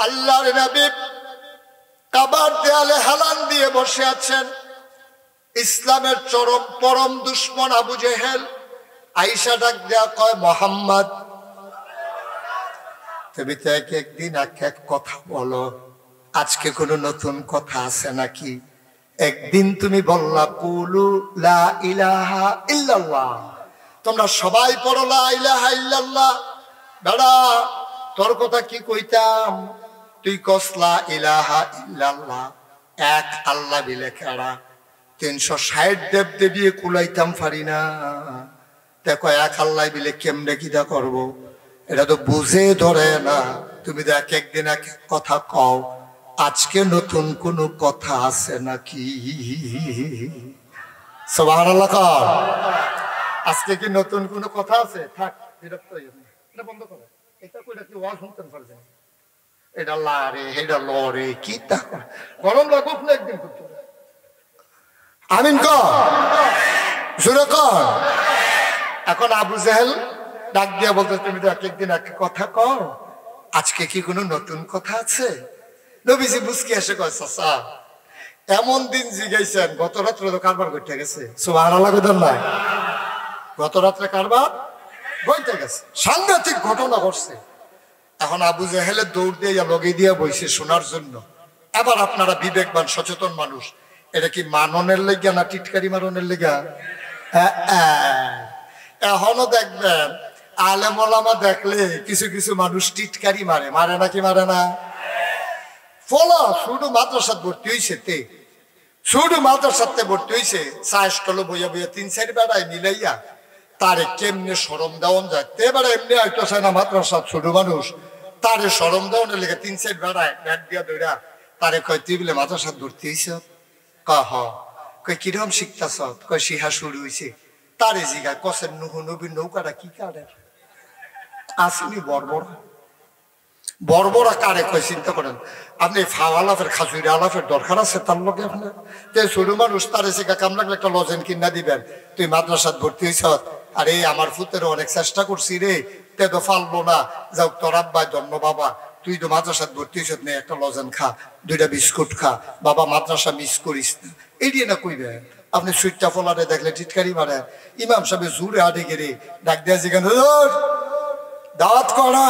Speaker 1: আল্লাহর নবী কাবার দেয়ালে হেলান দিয়ে বসে আছেন। ইসলামের চরম পরম দুশ্মন আবু জেহেল আয়েশা ডাক দেয়া কয়, মোহাম্মদ, তুমি তো এক একদিন এক এক কথা বলো, আজকে কোনো নতুন কথা আছে নাকি? একদিন তুমি বললা কুলু লা ইলাহা ইল্লাল্লাহ, তোমরা সবাই পড়ো লা ইলাহা ইল্লাল্লাহ। দাদা, তোর কথা কি কইতাম, তুই কস লা ইলাহা ইল্লাল্লাহ, এক আল্লাহ বিলে খেড়া 360 দেব দেবিয়ে কুলাইতাম পারি না। দেখো এক আল্লাহ বিলে কেমনে কিটা করবো, এটা তো বুঝে ধরে না। তুমি তো এক একদিন এক এক কথা কও, আজকে নতুন কোন কথা আছে নাকি? সুবহানাল্লাহ কর। আজকে কি নতুন কোন কথা আছে? থাক, বিরক্ত হইও না, এটা বন্ধ করো। এটা কইরা কি ওয়াজ শুনতেন পারছেন? এটা লারে এটা লরে কি তা গরম লাগুক না একদিন করতে। আমিন কর, জোরে কর। এখন আবু জাহেল ডাক দিয়া বলতে, তুমি তো এক একদিন এক কথা কও, আজকে কি কোনো নতুন কথা আছে? নবীজি মুস্কি এসে কয়, চাচা, এমন দিন জিগাইছেন, গত রাত্রে তো কারবার করতে গেছে। সুবহানাল্লাহ কইতেন না? গত রাত্রে কারবার বইতে গেছে, সাংঘাতিক ঘটনা ঘটছে। এখন আবু জাহেলের দৌড় দিয়ে লগে দিয়ে বইছে শোনার জন্য। এবার আপনারা বিবেকবান সচেতন মানুষ, এটা কি মাননের লেগা না টিটকারি মারনের লেগা? এখনো দেখবেন আলেম ওলামা দেখলে কিছু কিছু মানুষ টিটকারি মারে, মারে নাকি মারে না? ফলা শুধু মাদ্রাসাত ভর্তি হয়েছে, শুধু মাদ্রাসাতে ভর্তি হয়েছে, চাষটল বইয়া বইয়া 3-4 বেড়ায় মিলাইয়া তারে কেমনে সরম দেওয়ান যায়। এবারে এমনি হয়তো চায় না মাদ্রাসাত ছোট মানুষ, তারে সরম দেওয়ানের লেগে 3-4 বেড়ায় ব্যাগ দিয়া দৌড়া তারে কয়, তুই বলে মাদ্রাসাত ভর্তি হয়েছ? কয় কিরম শিখতাছ? কয় শিহা শুরু হয়েছে। তারে জিগায়, কসের নবীর নৌকাটা কি কারের আসেনি? বর্বরা কারে কয় চিন্তা করেন আপনি? ফাও আলাফের খাজুরি আলাফের দরকার আছে তার লোকে আপনার? ছোট মানুষ তারে শিখা কাম লাগলে একটা লজেন কিনা দিবেন, তুই মাদ্রাসাত ভর্তি হয়েছ। আরে আমার ফুতেরও অনেক চেষ্টা করছি রে, তে তো ফালবো না, যাও তোর আব্বাই ধন্য বাবা, তুই তো মাদ্রাসাত ভর্তি হয়েছ, নে একটা লজেন খা, 2টা বিস্কুট খা, বাবা মাদ্রাসা মিস করিস না। এই দিয়ে না কইবে আপনি সুইটটা ফলারে দেখলে টিটকারি মারে। ইমাম সাহেব জুড়ে আটে গেলে ডাক দেয়া যেখানে দাওয়াত করা,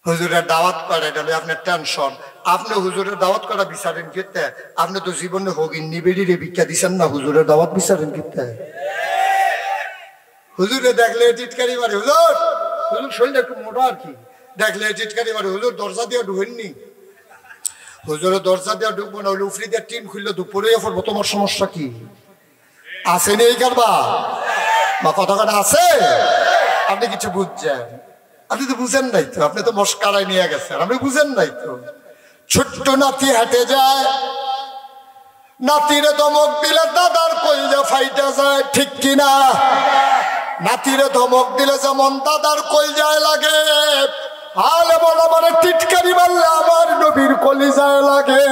Speaker 1: হুজুরের দাওয়াত করা, এটা হলে আপনার টেনশন। আপনি হুজুরের দাওয়াত করা বিচারেন কিতে? আপনি তো জীবনে হগিন নিবেড়িরে ভিক্ষা দিচ্ছেন না, হুজুরের দাওয়াত বিচারেন কিতে? হুজুরে দেখলে টিটকারি মারে, হুজুর হুজুর শরীরটা একটু মোটা আর কি, দেখলে টিটকারি মারে, হুজুর দরজা দিয়ে ঢুকেননি, হুজুরের দরজা দিয়ে ঢুকবো না, উফরি দিয়ে টিন খুললে দুপুরে পড়বো, তোমার সমস্যা কি? আসেনি এই কারবা বা কথা কথা আছে? আপনি কিছু বুঝছেন? আপনি তো বুঝেন নাই তো, আপনি তো মস্কারায় নিয়ে গেছেন, আপনি বুঝেন নাই তো। ছোট্ট নাতি হেঁটে যায়, নাতিরে ধমক দিলে দাদার কইলে ফাইটা যায়, ঠিক কিনা? নাতিরে ধমক দিলে যেমন দাদার কলজায় লাগে, আলে বড় বড় টিটকারি মারলে আমার নবীর কলিজায় লাগে।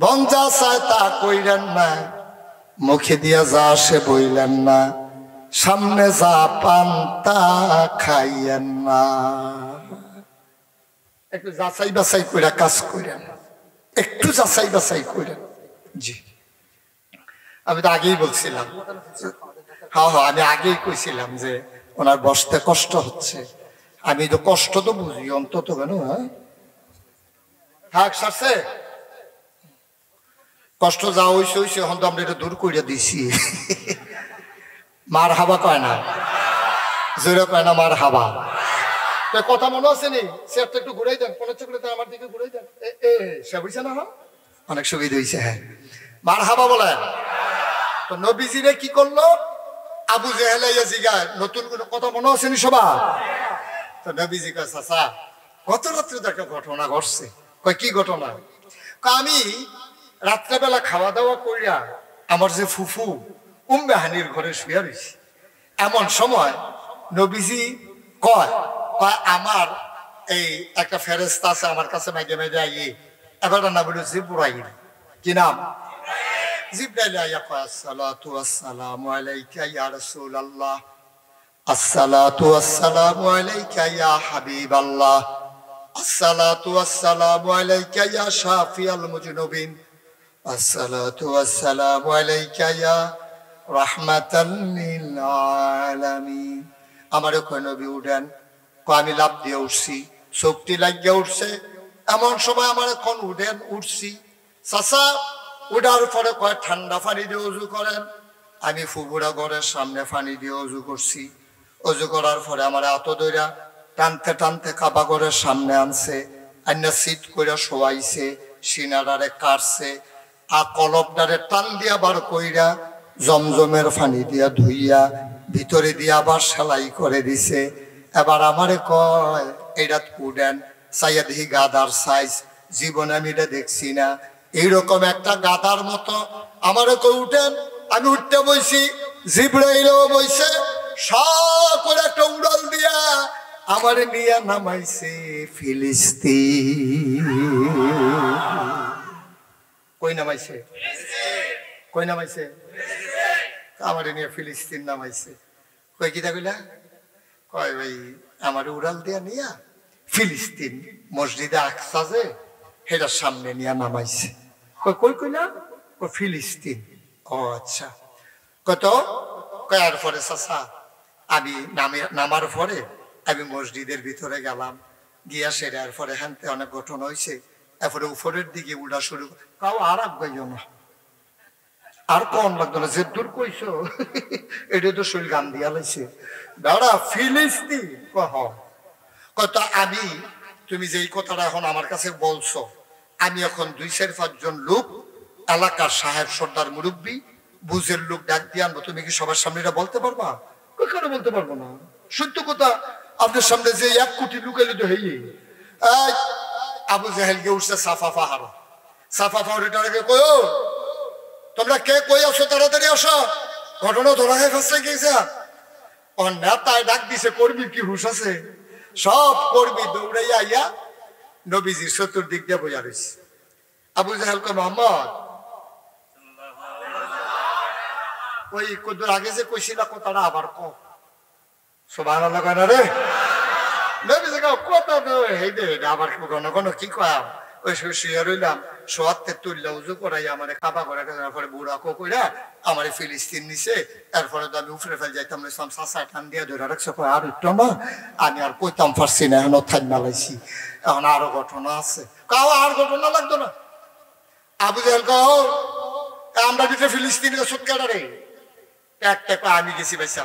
Speaker 1: বঞ্জা চায় তা কইলেন না, মুখে দিয়া যা সে বইলেন না, সামনে যা পান তা খাইয়েন না। একটু যাচাই বাছাই কইরা কাজ করেন, একটু যাচাই বাছাই করেন। জি, আমি তো আগেই বলছিলাম, হ্যাঁ আমি আগেই কইছিলাম যে ওনার বসতে কষ্ট হচ্ছে। আমি তো কষ্ট তো বুঝি অন্তত, কেন? হ্যাঁ থাক সারছে, কষ্ট যা হইছে হইছে, এখন তো আমরা এটা দূর করে দিছি। মার হাবা কয় না, জোরে কয় না মার হাবা। কথা মনে আছে নি? সে একটু ঘুরাই দেন, কোন চোখে আমার দিকে ঘুরাই দেন, সে বুঝছে না? অনেক সুবিধা হয়েছে। হ্যাঁ, মারহাবা বলে। তো নবীজিরে কি করলো? আবু জেহেল জিগায়, নতুন কোনো কথা মনে আসেনি সবার? তো নবীজি কয়, চাচা গত রাত্রে তো একটা ঘটনা ঘটছে। কয়, কি ঘটনা? আমি রাত্রেবেলা খাওয়া দাওয়া করিয়া আমার যে ফুফু উম্মে হানির ঘরে শুয়ে রয়েছি, এমন সময় নবীজি কয় আমার এই একটা ফেরেশতা আছে আমার কাছে মাঝে মাঝে আইয়ে, এবার না বলি জিবরাইল। কি নাম? জিবরাইল আইয়া কয়, আসসালাতু আসসালামু আলাইকা ইয়া রাসূলুল্লাহ, আসসালাতু আসসালামু আলাইকা ইয়া হাবিবাল্লাহ, আসসালাতু আসসালামু আলাইকা ইয়া শাফিয়াল মুজনুবিন, আসসালাতু আসসালামু আলাইকা ইয়া রাহমাতাল লিল আলামিন। আমারও কয় নবী উঠেন। আমি লাভ দিয়ে উঠছি, শক্তি লাগিয়ে উঠছে। এমন সময় আমার এখন উঠেন, উঠছি। চাচা উঠার পরে কয় ঠান্ডা পানি দিয়ে উজু করেন। আমি ফুবুরা ঘরের সামনে পানি দিয়ে উজু করছি। উজু করার পরে আমার এত দইরা টানতে টানতে কাবা ঘরের সামনে আনছে, আইনা সিট করে শোয়াইছে, সিনাডারে কাটছে, আর কলপডারে টান দিয়া বার কইরা জমজমের পানি দিয়া ধুইয়া ভিতরে দিয়ে আবার সেলাই করে দিছে। এবার আমারে কয়, এটা উডেন চাইয়া দেখি গাদার সাইজ, জীবনে আমি এটা দেখছি না এইরকম একটা গাদার মতো। আমারে কই উঠেন। আমি উঠতে বইছি, জিবরাইলও বইছে, সব করে একটা উড়াল দিয়া আমারে নিয়ে নামাইছে ফিলিস্তিন। কই নামাইছে? কই নামাইছে? আমারে নিয়ে ফিলিস্তিন নামাইছে। কই কিতা কইলা? কয় ভাই আমার উড়াল দিয়া নিয়া ফিলিস্তিন মসজিদে আকসা যে সেটার সামনে নিয়ে নামাইছে। কই কই কইলা? কই ফিলিস্তিন। ও আচ্ছা। কত কয়ার পরে চাচা আমি নামার পরে আমি মসজিদের ভিতরে গেলাম, গিয়া সেটার পরে হ্যান্তে অনেক ঘটনা হয়েছে। এরপরে উপরের দিকে উড়া শুরু, কাউ আর আগাইও না, আর কম লাগতো না, যে দূর কইছো এটা তো শরীর গান দিয়া লাইছে বেড়া ফিলিস্তিন। কত আমি তুমি যে এই কথাটা এখন আমার কাছে বলছো, আমি এখন 2-4-5 জন লোক এলাকার সাহেব সর্দার মুরব্বী বুঝের লোক ডাক দিয়ে আনবো, তুমি কি সবার সামনে এটা বলতে পারবা? কেন বলতে পারবো না? সত্য কথা আপনার সামনে যে 1 কোটি লোক এলে তো হেই। আবু জাহেলকে উঠছে সাফা পাহাড়, সাফা পাহাড়ে কয়, তোমরা কে কই আসো, তাড়াতাড়ি আসো, ঘটনা ধরা হয়ে ফেসে গেছে। ও নেতায় ডাক দিছে, কর্মীর কি হুশ আছে? সব কর্মী দৌড়াইয়া আইয়া নবীজির চতুর্দিক দিয়ে বইয়া রয়েছে। আবু জাহেল কয়, মোহাম্মদ ওই কদ্দুর আগে যে কইছিলা কথাটা আবার ক। সুবহানাল্লাহ কয় না রে? নবীজি কয়, কথা এই দে আবার ঘন ঘন কি কয়? ওই শুয়ে রইলাম, সোয়াতে তুললা উজু করাই আমার কাবা করে, তারপরে বুড়া কইরা আমার ফিলিস্তিন নিছে। এরপরে তো আমি উপরে ফেল যাইতাম, চাষা টান দিয়ে ধরে রাখছে, আর উঠতো না, আমি আর কইতাম পারছি না, এখন থাই নালাইছি, এখন আরো ঘটনা আছে। কাউ আর ঘটনা লাগতো না। আবু জাহেল কয়, আমরা দিতে ফিলিস্তিনের সুৎকাটা রে একটা কয়, আমি গেছি ভাইসা।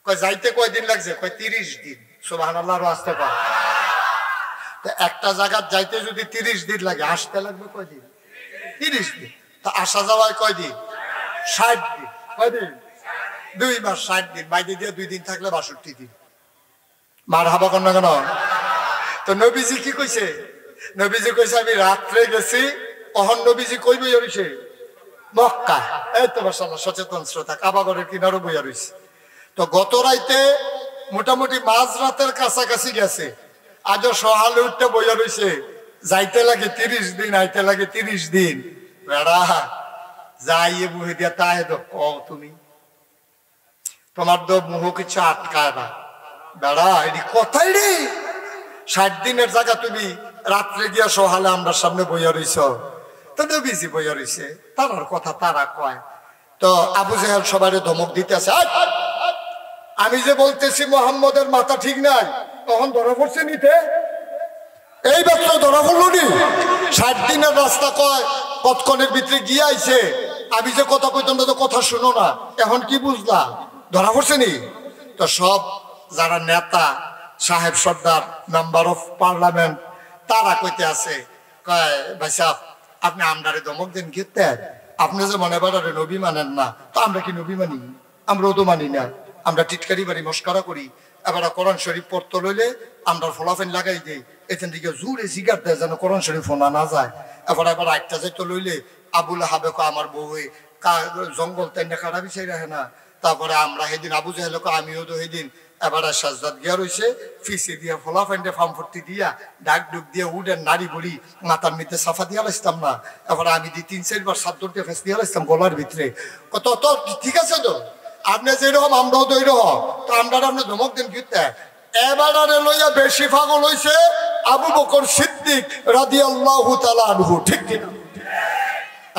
Speaker 1: কয় যাইতে কয়দিন লাগছে? কয় 30 দিন। সুবহানাল্লাহ আসতে কয়। একটা জায়গার যাইতে যদি 30 দিন লাগে, আসতে লাগবে কয়দিন? 30 দিন। তা আসা যাওয়ায় কয়দিন? 60 দিন। কয়দিন? 2 মাস 60 দিন। বাইরে দিয়ে 2 দিন থাকলে 62 দিন। মারহাবা কর না কেন? তো নবীজি কি কইছে? নবীজি কইছে আমি রাত্রে গেছি, অহন নবীজি কই বইয়া রইছে? মক্কা। এই তো মাশাআল্লাহ সচেতন শ্রোতা, কাবা ঘরের কিনারও বইয়া রইছে। তো গত রাইতে মোটামুটি মাঝরাতের কাছাকাছি গেছে, আজও সহালে উঠতে বইয়া রয়েছে, যাইতে লাগে 30 দিন, আইতে লাগে 30 দিন। বেড়া যাইয়ে মুহে দিয়া তাই তো তুমি তোমার তো মুহ কিছু আটকায় না। বেড়া এটি কথাই রে, 60 দিনের জায়গা তুমি রাত্রে গিয়া সহালে আমরা সামনে বইয়া রইছ। তো নবীজি বইয়া রইছে, তারার কথা তারা কয়। তো আবু জাহেল সবাই ধমক দিতে আছে, আমি যে বলতেছি মোহাম্মদের মাথা ঠিক নাই, তখন ধরা পড়ছে নিতে। এই বাচ্চা ধরা পড়লো নি? 60 দিনের রাস্তা কয় কতক্ষণের ভিতরে গিয়ে আইছে। আমি যে কথা কইতাম তো কথা শুনো না, এখন কি বুঝলা? ধরা পড়ছে নি? তো সব যারা নেতা, সাহেব সর্দার, মেম্বার অফ পার্লামেন্ট, তারা কইতে আছে, কয় ভাই সাহেব আপনি আমরারে ধমক দেন কি আপনি যে মনে বাড়ারে নবী মানেন না, তো আমরা কি নবী মানি? আমরাও তো মানি না। আমরা টিটকারি বাড়ি মস্কারা করি। এবার কোরআন শরীফ পড়তে লইলে আমরা ফলাফেন লাগাই দেই, এখান থেকে জোরে জিগার দেয় যেন কোরআন শরীফ শোনা না যায়। এবার একটা যাইতে লইলে আবুল হাবে আমার বউ জঙ্গল তাই না খারাপ বিষয় রাখে না। তারপরে আমরা সেদিন আবু জাহেল আমিও তো সেদিন এবার সাজদাত গিয়া রয়েছে, ফিসে দিয়া ফলা ফেন্ডে ফার্মফর্তি দিয়া ডাক ডুক দিয়ে উডেন নারী বড়ি মাথার মধ্যে সাফা দিয়ে লাইতাম না। এবার আমি 3-4 সাদ্দর দিয়ে ফেস দিয়ে লাইতাম গলার ভিতরে। কত তো ঠিক আছে তো, আপনি যেরকম আমরাও তো এরকম, তো আমরা আপনার ধমক দিন কিনতে। এবারে লইয়া বেশি পাগল হইছে আবু বকর সিদ্দিক রাদিয়াল্লাহু তাআলা আনহু, ঠিক কিনা?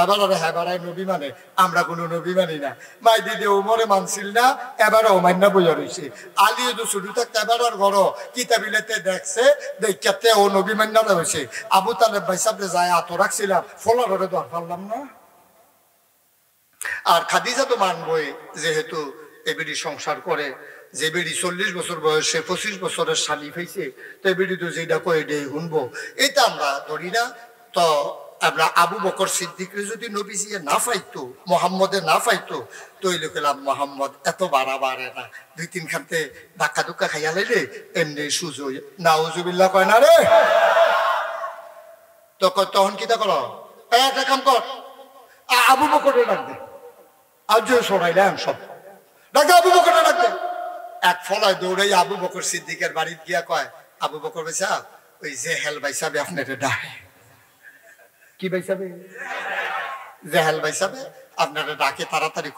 Speaker 1: এবারে হ্যাঁ নবী মানে, আমরা কোনো নবী মানি না। মাই দিদি ওমরে মানছিল না, এবারে ওমান্য বইয়া রয়েছে। আলিও তো শুরু থাকতে এবার ঘর কিতাবিলেতে দেখছে, দেখাতে ও নবী মান্য হয়েছে। আবু তালেব ভাই সাহেব যায় আত রাখছিলাম, ফলার ঘরে তো আর পারলাম না। আর খাদিজা তো মানবই, যেহেতু এবিডি সংসার করে, যে বেড়ি 40 বছর বয়সে 25 বছরের স্বামী হয়েছে, তো এবিডি তো যেটা কয়ে ডে শুনবো, এটা আমরা ধরি না। তো আমরা আবু বকর সিদ্দিকরে যদি নবীজি না পাইতো, মোহাম্মদে না পাইতো, তৈলে গেলাম মোহাম্মদ এত বাড়া বাড়ে না, 2-3 খানতে ধাক্কা ধুক্কা খাইয়া লাইলে এমনি সুযোগ নাউজুবিল্লাহ কয় না রে। তখন কিতা করো, একটা কাম কর, আবু বকরে ডাক দে, আর যে সরাইলাম সব ডাক দে, আবু বকরে ডাক দে। এক ফলায় দৌড়াই আবু বকর সিদ্দিকের বাড়িতে গিয়া কয়, আবু বকর ভাই সাহেব, ওই জেহেল ভাই সাহেব আপনার ডাকে। কি ভাই সাহেব? জেহেল ভাই সাহেব আপনারা ডাকে, তাড়াতাড়ি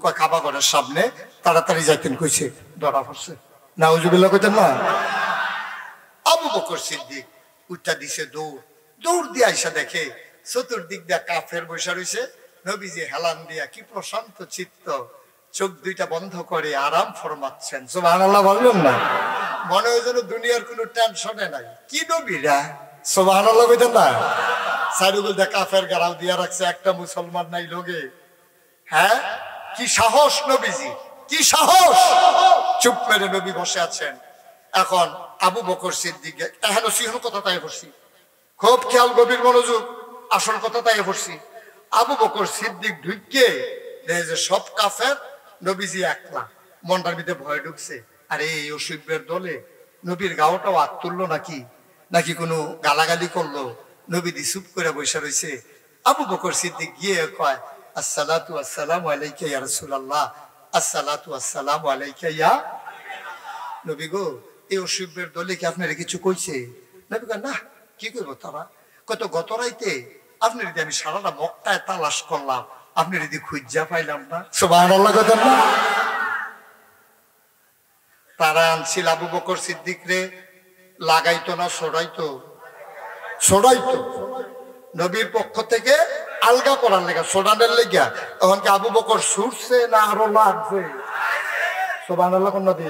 Speaker 1: কয় খাবা ঘরের সামনে তাড়াতাড়ি যাইতেন, কইছে ধরা পড়ছে। নাউজুবিল্লাহ কইতেন না। আবু বকর সিদ্দিক উঠা দিছে দৌড় দিয়ে আইসা দেখে চতুর্দিক দিয়া কাফের বসা রয়েছে। নবীজি হেলান দিয়া কি প্রশান্ত চিত্ত, চোখ দুইটা বন্ধ করে আরাম ফরমাচ্ছেন। সুবহানাল্লাহ বললেন না? মনে হয় যেন দুনিয়ার কোনো টেনশনে নাই। কি নবীরা, সুবহানাল্লাহ কইতেন না? সাইডুল দা কাফের গারাও দিয়া রাখছে, একটা মুসলমান নাই লোকে। হ্যাঁ, কি সাহস নবীজি, কি সাহস! চুপ মেরে নবী বসে আছেন। এখন আবু বকর সিদ্দিক, এহেন সিংহ কথা তাই পড়ছি, খুব খেয়াল, গভীর মনোযোগ, আসল কথা তাই পড়ছি। আবু বকর সিদ্দিক ঢুকে যে সব কাফের, নবীজি একলা, মনটার ভিতরে ভয় ঢুকছে। আরে এই অসুবের দলে নবীর গাওটাও হাত তুললো নাকি কোনো গালাগালি করলো। নবীজি চুপ করে বসে রয়েছে। আবু বকর সিদ্দিক গিয়ে কয়, আসসালাতু আসসালামু আলাইকা ইয়া রাসূলুল্লাহ, আসসালাতু আসসালামু আলাইকা ইয়া নবী গো, এই অসুবের দলে কি আপনারা কিছু কইছে? নবী কয়, না, কি করবো তারা? কত গত রাইতে আপনি যদি আমি সারাটা মক্কায় তালাশ করলাম, আপনি যদি খুঁজা পাইলাম না। সুবহানাল্লাহ কইতেন না? তারা আনছিল আবু বকর সিদ্দিক রে, লাগাইতো না সরাইতো? নবীর পক্ষ থেকে আলগা করার লেগা, সোডানের লেগা। তখন কি আবু বকর ছুটছে না আরো লাগছে? সুবহানাল্লাহ কোন নবী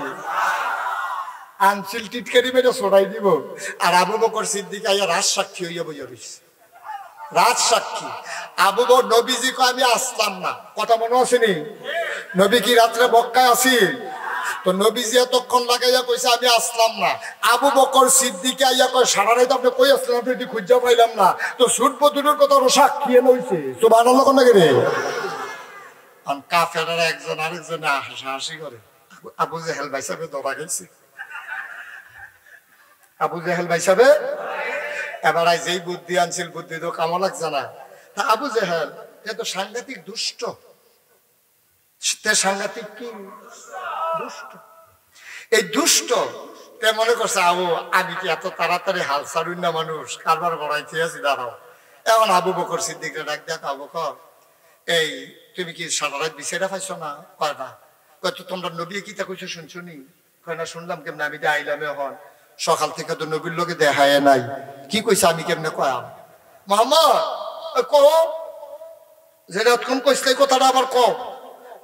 Speaker 1: আনছিল টিটকারি মেরে সরাই দিব, আর আবু বকর সিদ্দিক আইয়া রাজ সাক্ষী হইয়া বইয়া রইছে। রাজ সাক্ষী আবু বকর। নবীজি কয় আমি আসলাম না, কথা মনে আসেনি? নবী কি রাত্রে মক্কায় আসিল? তো নবীজি এতক্ষণ লাগাইয়া কইছে আমি আসলাম না। আবু বকর সিদ্দিক আইয়া কয় সারা রাত আপনি কই আসলেন, আপনি এটি খুঁজা পাইলাম না। তো সুট বদুরের কথা সাক্ষী লইছে। সুবহানাল্লাহ কোন নাকি রে? কাফেররা একজন আরেকজনে হাসাহাসি করে। আবু জেহেল ভাই সাহেব ধরা গেছে। আবু জেহেল ভাই সাহেব এবার যেই বুদ্ধি আনছিল, বুদ্ধি তো কামো লাগছে না। তা আবু জেহেল এ তো সাংঘাতিক দুষ্ট, সাংঘাতিক কি দুষ্ট। এই দুষ্ট তে মনে করছে আবু, আমি কি এত তাড়াতাড়ি হাল ছাড়ুন না মানুষ, কারবার বড়াইতে আছি, দাঁড়াও। এখন আবু বকর সিদ্দিকরে ডাক দেখ, আবু বকর, এই তুমি কি সারা রাত বিচারা পাইছো না? কয় না। কয় তো তোমরা নবী কি তা কইছো শুনছো নি? কয় না, শুনলাম। কেমন? আমি তো আইলামে হন, সকাল থেকে তো নবীর লোকে দেখায় নাই। কি কইছে আমি কেমনে কয়াম? মোহাম্মদ কহ, যেটা কোন কইছে কথাটা আবার কও।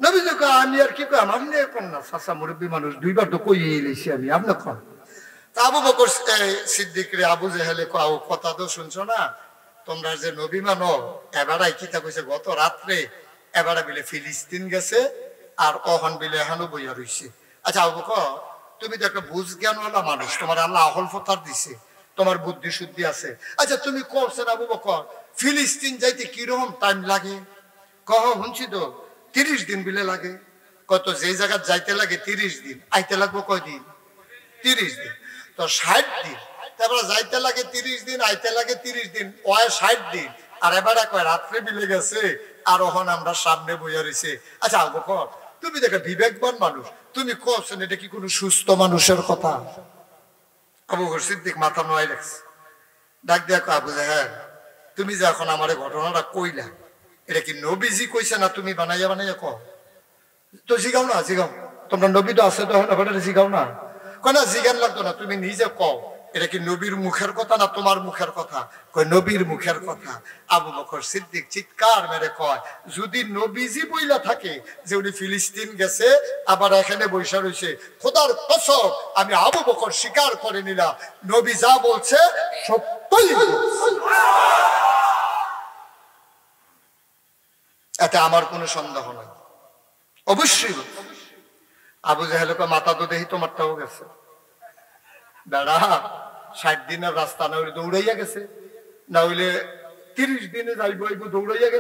Speaker 1: নবী যে কয়, আমি আর কি কয়াম, আপনি কোন না, চাচা মুরব্বী মানুষ, দুইবার তো কই এলেছি আমি, আপনি কোন। তা আবু বকর সিদ্দিক রে আবু জেহেলে কও, কথা তো শুনছো না, তোমরা যে নবী মানো, এবারাই কিতা কইছে গত রাত্রে, এবারে বিলে ফিলিস্তিন গেছে, আর অহন বিলে এখানো বইয়া রইছে। আচ্ছা আবু বকর, তুমি তো একটা বুঝ জ্ঞান ওয়ালা মানুষ, তোমার আল্লাহ আহল ফতার দিছে, তোমার বুদ্ধি শুদ্ধি আছে? আচ্ছা তুমি করছেন আবু বকর ফিলিস্তিন যাইতে কিরকম টাইম লাগে? কহ শুনছি তো 30 দিন বিলে লাগে। কত যে জায়গা যাইতে লাগে 30 দিন, আইতে লাগবো কয়দিন? 30 দিন। তো 60 দিন। তারপরে যাইতে লাগে 30 দিন, আইতে লাগে 30 দিন, ওয় 60 দিন। আর এবার কয় রাত্রে মিলে গেছে আর ওখান আমরা সামনে বইয়া রয়েছে। আচ্ছা আবু বকর তুমি দেখো বিবেকবান মানুষ, তুমি করছেন এটা কি কোনো সুস্থ মানুষের কথা? আবু বকর সিদ্দিক মাথা নোয়াই রাখছে, ডাক দিয়া কয় আবু জাহেল তুমি যে এখন আমার ঘটনাটা কইলা এটা কি নবীজি কইছে না তুমি বানাইয়া বানাইয়া কও? তো জিগাও না, জিগাও, তোমরা নবী তো আছে তখন জিগাও না। কয় না জিগান লাগতো না, তুমি নিজে কও এটা কি নবীর মুখের কথা না তোমার মুখের কথা? কয় নবীর মুখের কথা। আবু বকর সিদ্দিক চিৎকার মেরে কয় যদি নবীজি বইলা থাকে যে উনি ফিলিস্তিন গেছে আবার এখানে বৈশা রয়েছে, খোদার কসম আমি আবু বকর স্বীকার করে নিলাম নবী যা বলছে সত্যই বলছে। এতে আমার কোনো সন্দেহ নাই, অবশ্যই। আবু জাহেলকে মাথা তো দেখি তোমারটাও গেছে বেড়া, 60 দিনের রাস্তা না হইলে দৌড়াইয়া গেছে, না হইলে 30 দিনে যাইব দৌড়াইয়া গেলে